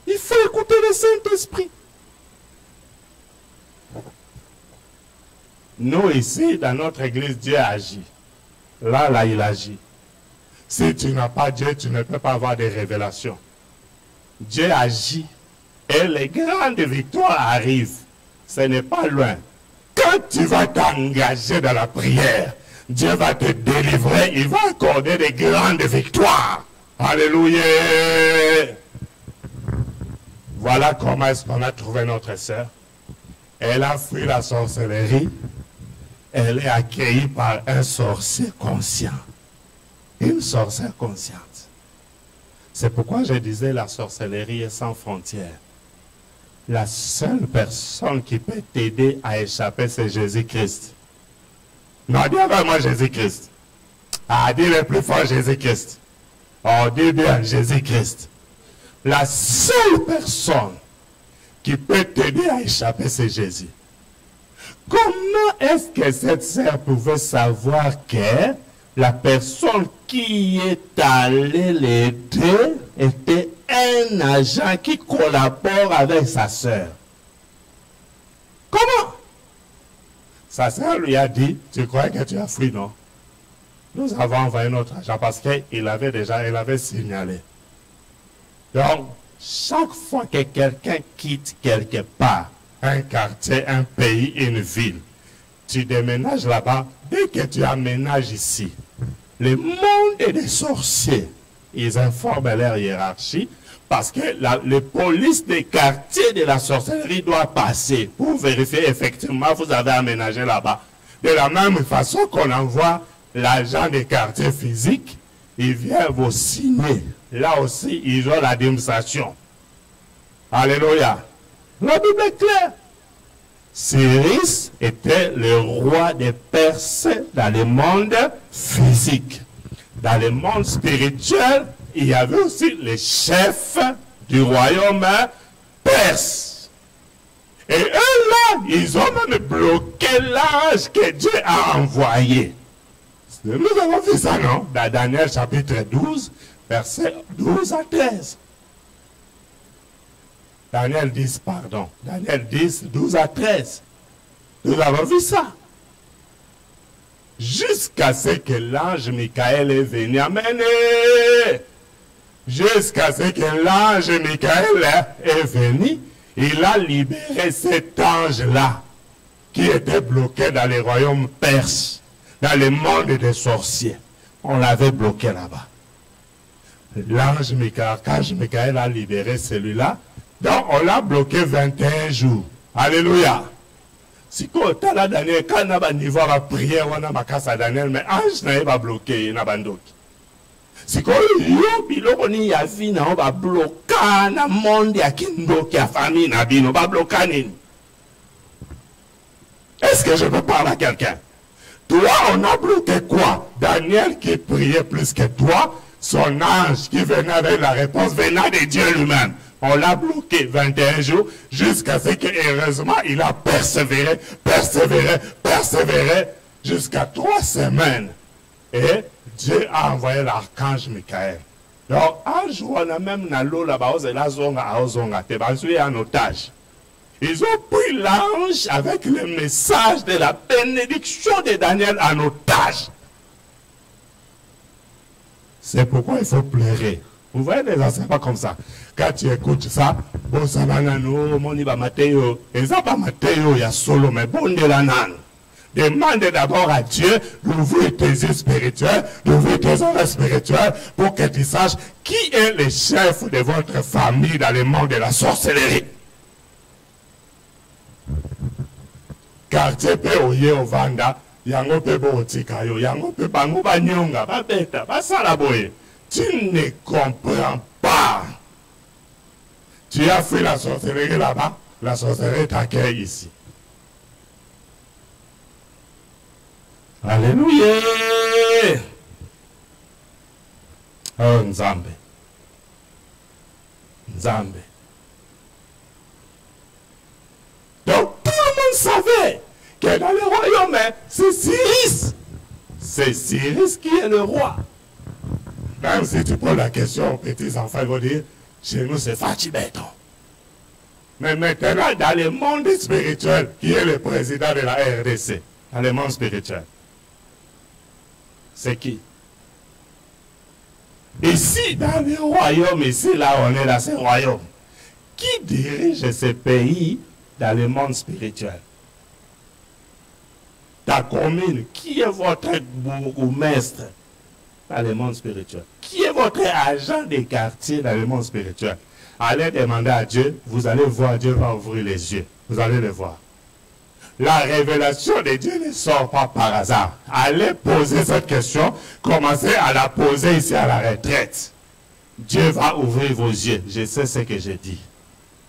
Il faut écouter le Saint-Esprit. Nous, ici, dans notre église, Dieu agit. Là, il agit. Si tu n'as pas Dieu, tu ne peux pas avoir des révélations. Dieu agit. Et les grandes victoires arrivent. Ce n'est pas loin. Quand tu vas t'engager dans la prière, Dieu va te délivrer. Il va accorder des grandes victoires. Alléluia. Voilà comment est-ce qu'on a trouvé notre sœur. Elle a fui la sorcellerie. Elle est accueillie par un sorcier conscient. Une sorcière consciente. C'est pourquoi je disais la sorcellerie est sans frontières. La seule personne qui peut t'aider à échapper, c'est Jésus-Christ. Non, dis vraiment Jésus-Christ. Ah, dis le plus fort Jésus-Christ. Oh, dis bien Jésus-Christ. La seule personne qui peut t'aider à échapper, c'est Jésus. Comment est-ce que cette sœur pouvait savoir que la personne qui est allée l'aider était un agent qui collabore avec sa sœur? Comment? Sa sœur lui a dit, tu crois que tu as fui, non? Nous avons envoyé notre agent parce qu'il avait déjà, il avait signalé. Donc, chaque fois que quelqu'un quitte quelque part, un quartier, un pays, une ville, tu déménages là-bas, dès que tu aménages ici, le monde des sorciers, ils informent leur hiérarchie parce que les polices des quartiers de la sorcellerie doivent passer pour vérifier effectivement vous avez aménagé là-bas. De la même façon qu'on envoie l'agent des quartiers physiques, il vient vous signer. Là aussi, ils ont la démonstration. Alléluia. La Bible est claire. Cyrus était le roi des Perses dans le monde physique. Dans le monde spirituel, il y avait aussi les chefs du royaume perse. Et eux là, ils ont même bloqué l'ange que Dieu a envoyé. Nous avons vu ça, non? Dans Daniel chapitre 12, versets 12 à 13. Daniel 10, pardon. Daniel 10, 12 à 13. Nous avons vu ça. Jusqu'à ce que l'ange Michael est venu amener. Jusqu'à ce que l'ange Michael est venu, il a libéré cet ange-là qui était bloqué dans les royaumes perses, dans le monde des sorciers. On l'avait bloqué là-bas. L'ange Michael a libéré celui-là. Donc on l'a bloqué 21 jours. Alléluia. Si tu as Daniel, quand on a un niveau de prière, on a ma casse à Daniel, mais l'ange n'a pas bloqué, il n'a pas bloqué. Si tu as un vie, on va bloquer le monde, la famille, on va bloquer. Est-ce que je peux parler à quelqu'un? Toi, on a bloqué quoi? Daniel qui priait plus que toi, son ange qui venait avec la réponse venant de Dieu lui-même. On l'a bloqué 21 jours jusqu'à ce que, heureusement, il a persévéré, jusqu'à 3 semaines. Et Dieu a envoyé l'archange Michael. Donc, un jour, on a même dans l'eau là-bas, en otage. Ils ont pris l'ange avec le message de la bénédiction de Daniel en otage. C'est pourquoi il faut pleurer. Vous voyez les enseignements comme ça. Quand tu écoutes ça, bon, ça va nous, mon iba Matteo, et ça va Matteo, il y a solo, mais bon, de la nan. Demande d'abord à Dieu d'ouvrir tes yeux spirituels, d'ouvrir tes oreilles spirituelles, pour que tu saches qui est le chef de votre famille dans le monde de la sorcellerie. Quartier pe oye ovanda, yango pe bo otikayo, yango pe bango banyonga, babeta, basalaboye. Tu ne comprends pas. Tu as fait la sorcellerie là-bas, la sorcellerie t'accueille ici. Alléluia. Oh, Nzambe. Nzambe. Donc tout le monde savait que dans le royaume, c'est Cyrus. C'est Cyrus qui est le roi. Même si tu poses la question aux petits enfants, ils vont dire, chez nous c'est Fachibeton. Mais maintenant, dans le monde spirituel, qui est le président de la RDC, dans le monde spirituel? C'est qui? Ici, dans le royaume, ici, là, on est dans ce royaume. Qui dirige ce pays dans le monde spirituel? Ta commune, qui est votre bourgmestre dans le monde spirituel? Qui est votre agent de quartier dans le monde spirituel? Allez demander à Dieu, vous allez voir, Dieu va ouvrir les yeux. Vous allez le voir. La révélation de Dieu ne sort pas par hasard. Allez poser cette question, commencez à la poser ici à la retraite. Dieu va ouvrir vos yeux. Je sais ce que je dis.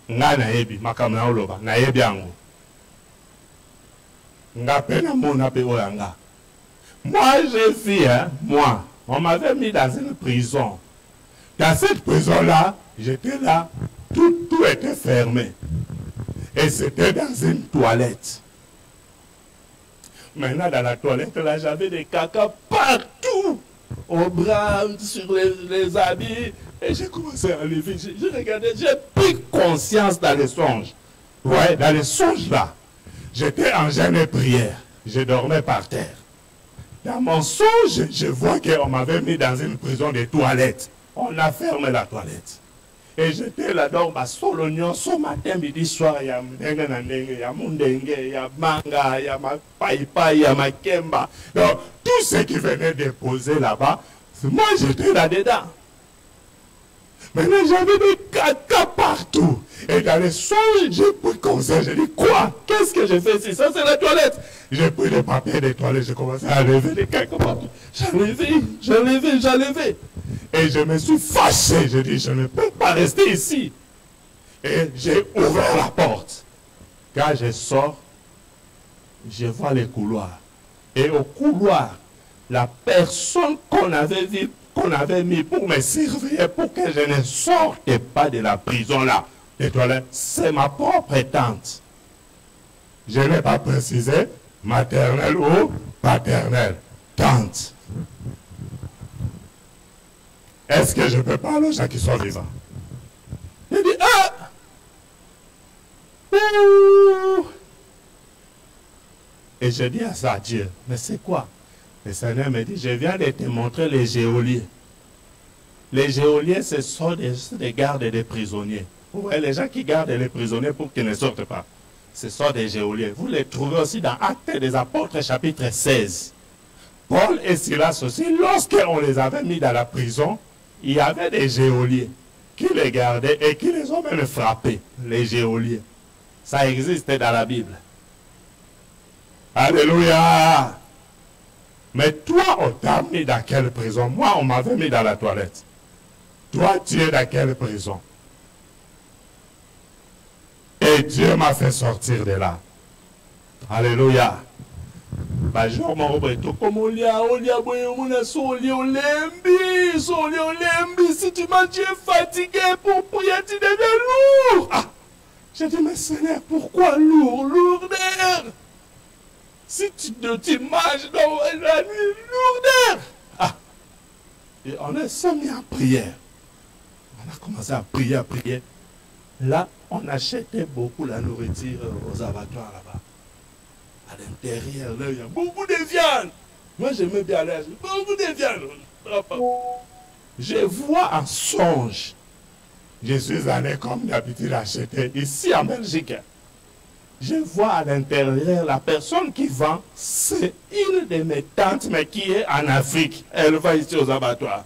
Nga naebi, makamna oloba, naebi ango. Nga pena mona pe oyanga. Moi, j'ai vu, hein, moi, on m'avait mis dans une prison. Dans cette prison-là, j'étais là, tout était fermé. Et c'était dans une toilette. Maintenant, dans la toilette, là, j'avais des caca partout. Au bras, sur les habits. Et j'ai commencé à lever. J'ai regardé, j'ai pris conscience dans les songes. Ouais, dans les songes là. J'étais en jeûne et prière. Je dormais par terre. Dans mon songe, je vois qu'on m'avait mis dans une prison de toilettes. On a fermé la toilette. Et j'étais là-dedans, solognon, ce matin, midi, soir, il y a mundenge, il y a mundenge, il y a manga, il y a ma paipa, il y a ma kemba. Donc, tout ce qui venait déposer là-bas, moi, j'étais là-dedans. Maintenant, j'avais des caca partout. Et dans les songes, j'ai pris conseil. J'ai dit, quoi? Qu'est-ce que j'ai fait ici? Ça, c'est la toilette. J'ai pris des papiers des toilettes. J'ai commencé à lever des caca partout. J'ai levé. Et je me suis fâché. J'ai dit, je ne peux pas rester ici. Et j'ai ouvert la porte. Quand je sors, je vois les couloirs. Et au couloir, la personne qu'on avait vue, qu'on avait mis pour me surveiller, pour que je ne sorte pas de la prison là, des toilettes, c'est ma propre tante. Je n'ai pas précisé maternelle ou paternelle. Tante. Est-ce que je peux parler aux gens qui sont vivants? Il dit, ah! Ouh! Et je dis à ça à Dieu, mais c'est quoi? Le Seigneur me dit, je viens de te montrer les geôliers. Les geôliers, ce sont des gardes des prisonniers. Vous voyez, les gens qui gardent les prisonniers pour qu'ils ne sortent pas. Ce sont des geôliers. Vous les trouvez aussi dans Actes des Apôtres, chapitre 16. Paul et Silas aussi, lorsqu'on les avait mis dans la prison, il y avait des geôliers qui les gardaient et qui les ont même frappés, les geôliers. Ça existait dans la Bible. Alléluia! Mais toi, on t'a mis dans quelle prison? Moi, on m'avait mis dans la toilette. Toi, tu es dans quelle prison? Et Dieu m'a fait sortir de là. Alléluia. Si tu m'as dit fatigué pour prier, tu deviens lourd. Ah. J'ai dit, mais Seigneur, pourquoi lourd? Lourdeur. Si tu t'imagines dans la nuit, lourdeur. Ah. Et on s'est mis en prière. On a commencé à prier, Là, on achetait beaucoup la nourriture aux abattoirs là-bas. À l'intérieur, là, il y a beaucoup de viande. Moi, j'aimais bien aller acheter beaucoup de viande. Je vois en songe. Je suis allé comme d'habitude acheter ici en Belgique. Je vois à l'intérieur la personne qui vend, c'est une de mes tantes, mais qui est en Afrique. Elle va ici aux abattoirs.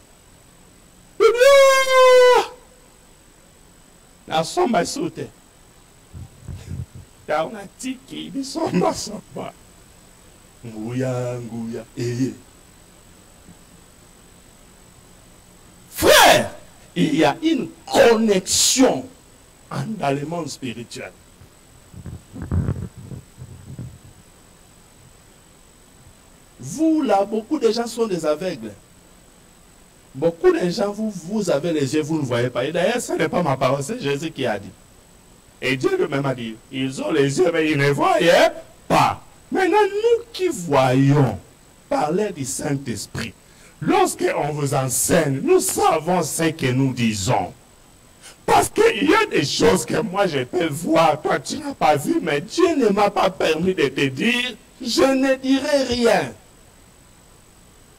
La somba soute. Car on a tiki, la somba somba. Ngouya, ngouya, eye. Frère, il y a une connexion dans le monde spirituel. Vous, là, beaucoup de gens sont des aveugles. Beaucoup de gens, vous avez les yeux, vous ne voyez pas. Et d'ailleurs, ce n'est pas ma parole, c'est Jésus qui a dit. Et Dieu lui-même a dit, ils ont les yeux, mais ils ne voyaient pas. Maintenant, nous qui voyons, parler du Saint-Esprit, lorsqu'on vous enseigne, nous savons ce que nous disons. Parce qu'il y a des choses que moi je peux voir, toi tu n'as pas vu, mais Dieu ne m'a pas permis de te dire je ne dirai rien.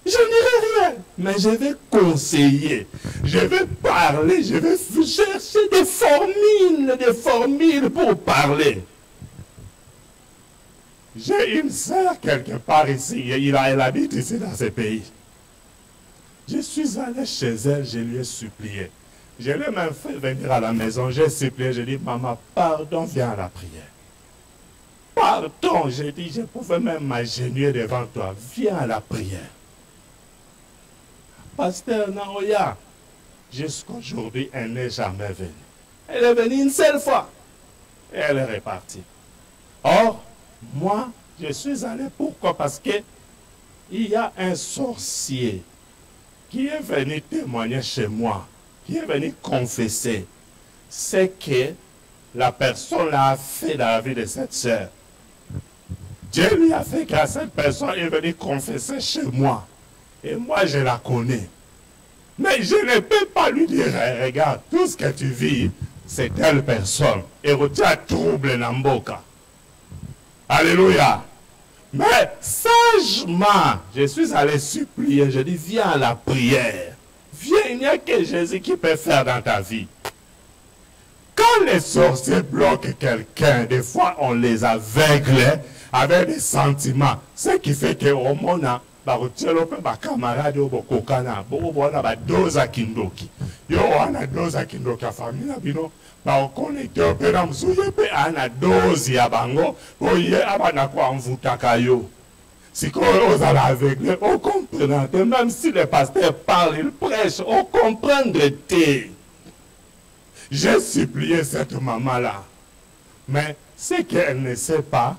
Je ne dirai rien, mais je vais conseiller, je vais parler, je vais chercher des formules pour parler. J'ai une sœur quelque part ici, elle habite ici dans ce pays. Je suis allé chez elle, je lui ai supplié. Je l'ai même fait venir à la maison, j'ai supplié, j'ai dit, maman, pardon, viens à la prière. Pardon, j'ai dit, je pouvais même m'agenouiller devant toi, viens à la prière. Pasteur Naoya, jusqu'aujourd'hui, elle n'est jamais venue. Elle est venue une seule fois. Et elle est repartie. Or, moi, je suis allé. Pourquoi? Parce que il y a un sorcier qui est venu témoigner chez moi, qui est venu confesser ce que la personne a fait dans la vie de cette sœur. Dieu lui a fait que cette personne est venue confesser chez moi. Et moi, je la connais. Mais je ne peux pas lui dire, regarde, tout ce que tu vis, c'est telle personne. Et tu as trouble Namboka. Alléluia. Mais sagement, je suis allé supplier. Je dis, viens à la prière. Viens, il n'y a que Jésus qui peut faire dans ta vie. Quand les sorciers bloquent quelqu'un, des fois on les aveugle avec des sentiments. Ce qui fait qu'au monde, barotielo pe bakamarade obokokana bokobona badoza kindoki yo ana doza kindoki ya famille bino baokonekte ope na msuye pe ana dozi ya bango oye abana kwa mvutaka yo sikoyo ozala aveugle on comprend même si le pasteur parle il prêche on comprendre te. J'ai supplié cette maman là mais ce qu'elle ne sait pas,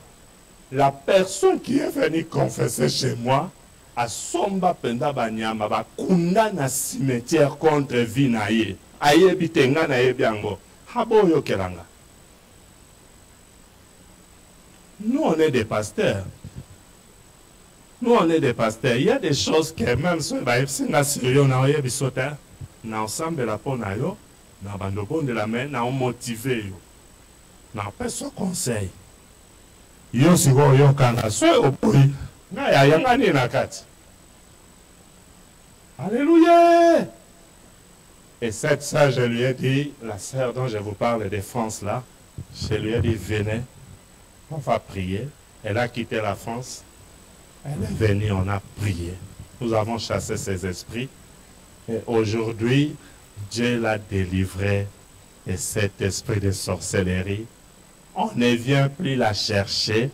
la personne qui est venue confesser chez moi a somba penda banyama bakunda na cimetière contre vie na ye ayebi tenga na yebi yango habo yokelanga. Nous on est des pasteurs. Nous on est des pasteurs. Il y a des choses que même si na sérieux na yebi sota na ensemble la pona yo na bandoko de la main na motiver yo na peso conseil yo siko yo kanga so opoi. Alléluia. Et cette sœur, je lui ai dit, la sœur dont je vous parle de France là, je lui ai dit, venez, on va prier. Elle a quitté la France, elle est venue, on a prié. Nous avons chassé ses esprits. Et aujourd'hui, Dieu l'a délivré de cet esprit de sorcellerie. On ne vient plus la chercher.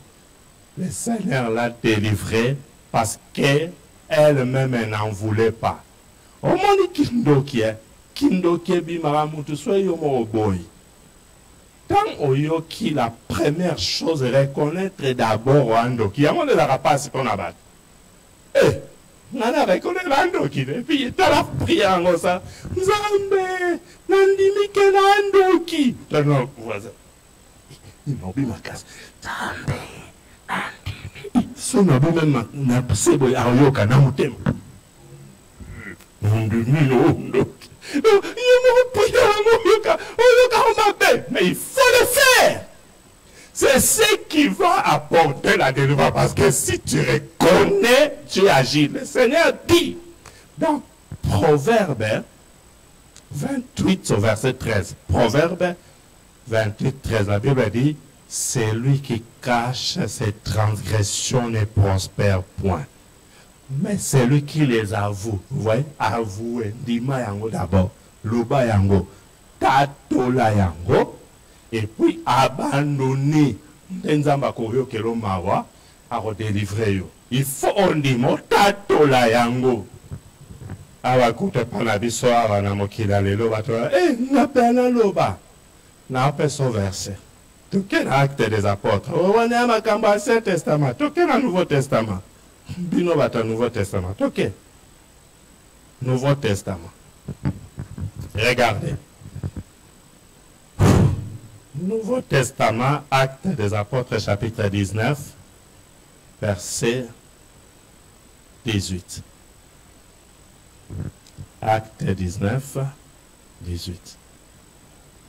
Le Seigneur l'a délivrée parce qu'elle-même n'en voulait pas. Au monde Kindoki bimaramutu soyo mo boy. Tant oyo qui la première chose reconnaître d'abord Andoki. Y'a mon de la rapace qu'on abat. Eh, nana reconnaît l'Andoki. Et puis il t'a la prière en ça. Zambe, nandimi ke l'Andoki. Non, voisin. Il m'a oublié ma casse. Zambe. So na même na sebo ayoka na mutema mais il faut le faire. C'est ce qui va apporter la délivrance parce que si tu reconnais, tu agis. Le Seigneur dit dans Proverbe 28 au verset 13, Proverbe 28, 13, la Bible dit, c'est lui qui cache ses transgressions ne prospère point. Mais c'est lui qui les avoue. Vous voyez, avouer, dima yango d'abord, loba yango, tatola yango, et puis abandonner, nzamba koyo kelo mawa, à redélivrer yo. Il faut on dit mo tatola yango. Awa kute panabiso awa na mokila lelo batola, napena loba, na pe son verset. Tout quel acte des apôtres, on est à Makamba, Ancien Testament, tout quel Nouveau Testament. Bino bata Nouveau Testament. Ok. Nouveau Testament. Regardez. Nouveau Testament, Actes des Apôtres, chapitre 19, verset 18. Actes 19, 18.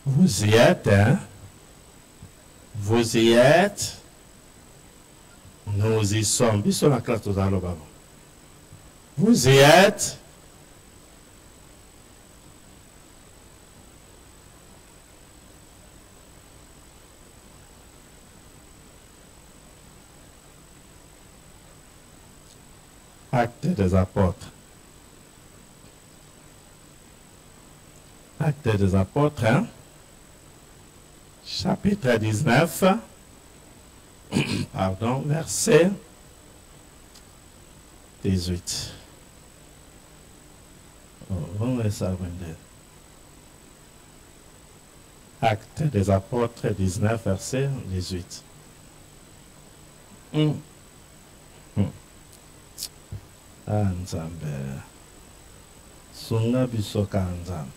Vous y êtes, hein? Vous y êtes? Nous y sommes. Vous y êtes. Actes des apôtres. Actes des apôtres, hein? Chapitre 19, pardon, verset 18. Actes des apôtres 19, verset 18. Nzambe sunga bisoka nzambe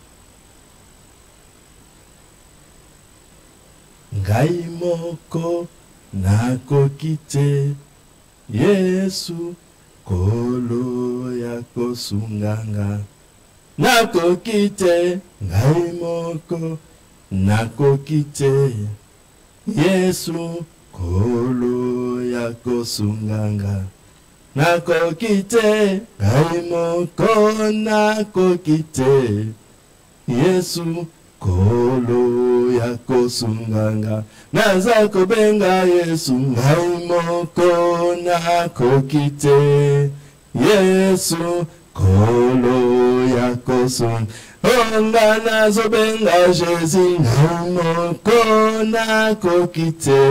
ngai moko nakoki te Yesu kolo ya kosunganga nakoki te ngai moko nakoki te Yesu kolo ya kosunganga nakoki te ngai moko nakoki te Yesu kolo ya kosunganga naza kobenga Yesu ngai moko nakoki te Yesu kolo ya kosunganga onga nazobenga Jésus ngai moko nakoki te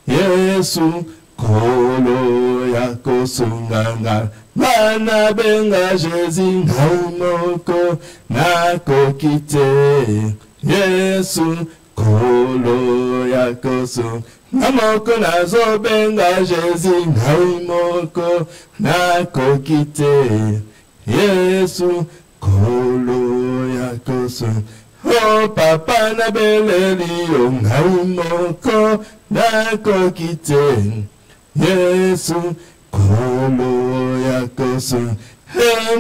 Yesu kolo ya kosunganga bana benga Jésus ngai moko nakoki te Yesu kolo ya kosunganga namoko nazobenga Jésus ngai moko nakoki te Yesu kolo ya kosunganga oh papa na beleli yo ngai moko nakoki te Yesu kolo ya kosunganga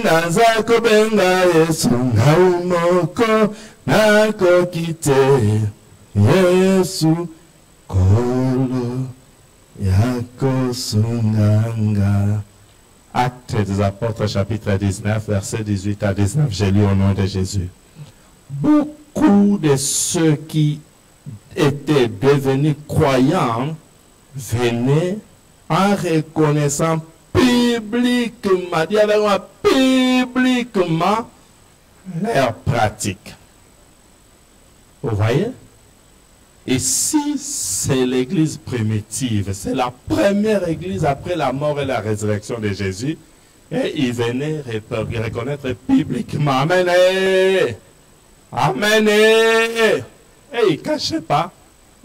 naza kobenga Yesu ngai moko nakoki te Yesu kolo ya kosunganga. Actes des apôtres chapitre 19 verset 18 à 19. J'ai lu au nom de Jésus. Beaucoup de ceux qui étaient devenus croyants venaient en reconnaissant publiquement, dis avec moi, publiquement leurs pratiques. Vous voyez? Ici, c'est l'église primitive. C'est la première église après la mort et la résurrection de Jésus. Et ils venaient reconnaître publiquement. Amen. Amen. Et ils ne cachaient pas.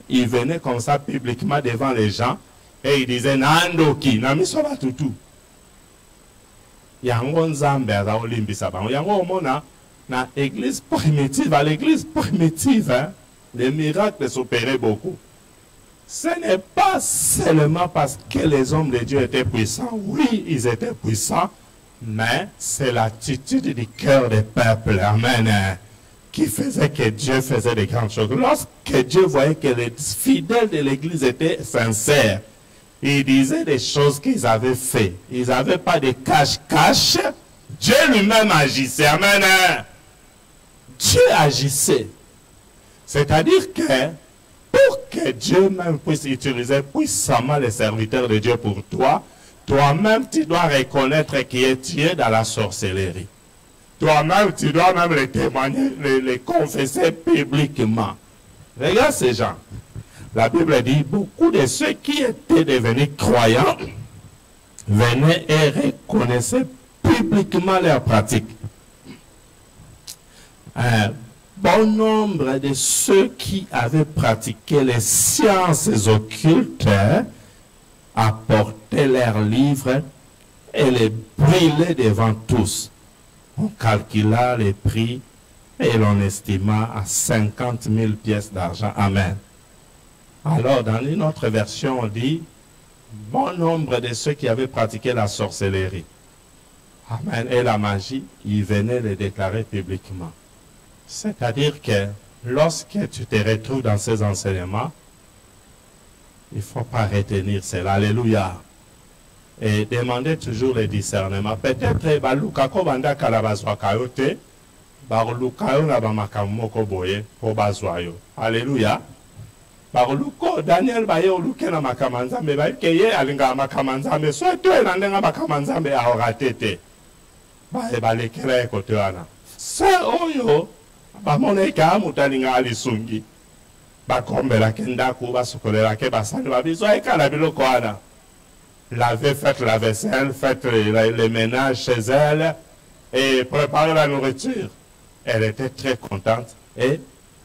Ils venaient comme ça publiquement devant les gens. Et il disait, Nandoki, Namisoba Tutu. Yango Nzambe za olimbisa bango. Yango omona na église primitive, à l'église primitive, hein, les miracles s'opéraient beaucoup. Ce n'est pas seulement parce que les hommes de Dieu étaient puissants. Oui, ils étaient puissants, mais c'est l'attitude du cœur des peuples. Amen. Qui faisait que Dieu faisait des grandes choses. Lorsque Dieu voyait que les fidèles de l'église étaient sincères, ils disaient des choses qu'ils avaient fait. Ils n'avaient pas de cache-cache. Dieu lui-même agissait. Amen. Dieu agissait. C'est-à-dire que pour que Dieu même puisse utiliser puissamment les serviteurs de Dieu pour toi, toi-même tu dois reconnaître que tu es dans la sorcellerie. Toi-même tu dois même les témoigner, les confesser publiquement. Regarde ces gens. La Bible dit, beaucoup de ceux qui étaient devenus croyants venaient et reconnaissaient publiquement leurs pratiques. Un bon nombre de ceux qui avaient pratiqué les sciences occultes apportaient leurs livres et les brûlaient devant tous. On calcula les prix et l'on estima à 50 000 pièces d'argent. Amen. Alors, dans une autre version, on dit, bon nombre de ceux qui avaient pratiqué la sorcellerie, amen, et la magie, ils venaient les déclarer publiquement. C'est-à-dire que lorsque tu te retrouves dans ces enseignements, Il ne faut pas retenir cela. Alléluia. Et demandez toujours le discernement. Peut-être, balukako banda kalabazwakayo te, balukayo na bamakamoko boye, po bazwayo. Alléluia. Baluko, Daniel baye oluke na makamanzambe, baye keye alinga makamanzambe, so eto elandenga makamanzambe ahoratete. Baye balekela ekote wana. Se oyo, bamoneka mutalinga alisungi. Bakombela kendaku, basukolela ke basani, babizwa ekala biloko wana. Laver, faites la vaisselle, faites les ménages chez elle et préparer la nourriture. Elle était très contente et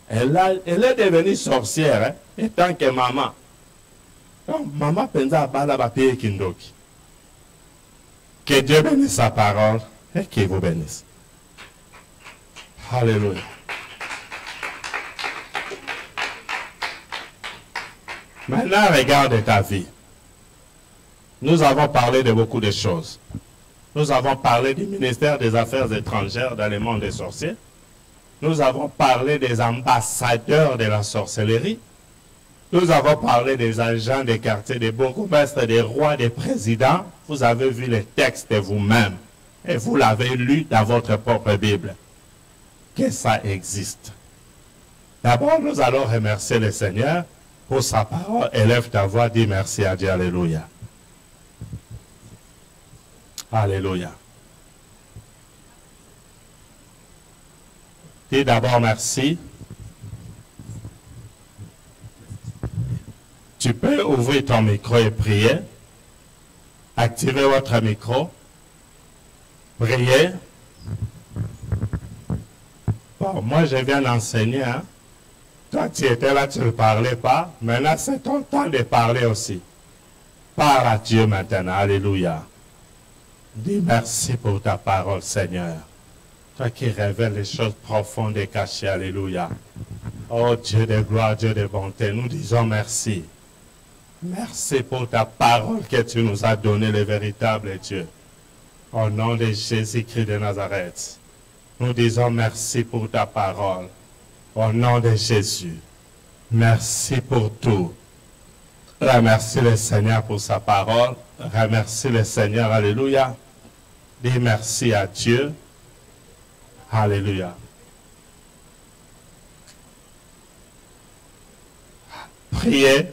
elle est devenue sorcière, hein, et tant que maman. Donc, maman pensa à bala papier kindoki. Que Dieu bénisse sa parole et qu'il vous bénisse. Alléluia. Maintenant, regarde ta vie. Nous avons parlé de beaucoup de choses. Nous avons parlé du ministère des Affaires étrangères dans le monde des sorciers. Nous avons parlé des ambassadeurs de la sorcellerie. Nous avons parlé des agents des quartiers, des bourgmestres, des rois, des présidents. Vous avez vu les textes vous-même. Et vous l'avez lu dans votre propre Bible. Que ça existe. D'abord, nous allons remercier le Seigneur pour sa parole. Élève ta voix, dis merci à Dieu. Alléluia. Alléluia. Dis d'abord merci. Tu peux ouvrir ton micro et prier. Activez votre micro. Priez. Bon, moi je viens d'enseigner. Hein? Toi tu étais là, tu ne parlais pas. Maintenant c'est ton temps de parler aussi. Parle à Dieu maintenant. Alléluia. Dis merci pour ta parole, Seigneur. Toi qui révèles les choses profondes et cachées. Alléluia. Oh Dieu de gloire, Dieu de bonté, nous disons merci. Merci pour ta parole que tu nous as donnée, le véritable Dieu. Au nom de Jésus-Christ de Nazareth, nous disons merci pour ta parole. Au nom de Jésus, merci pour tout. Remercie le Seigneur pour sa parole. Remercie le Seigneur. Alléluia. Dis merci à Dieu. Alléluia. Priez.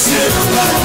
Silver.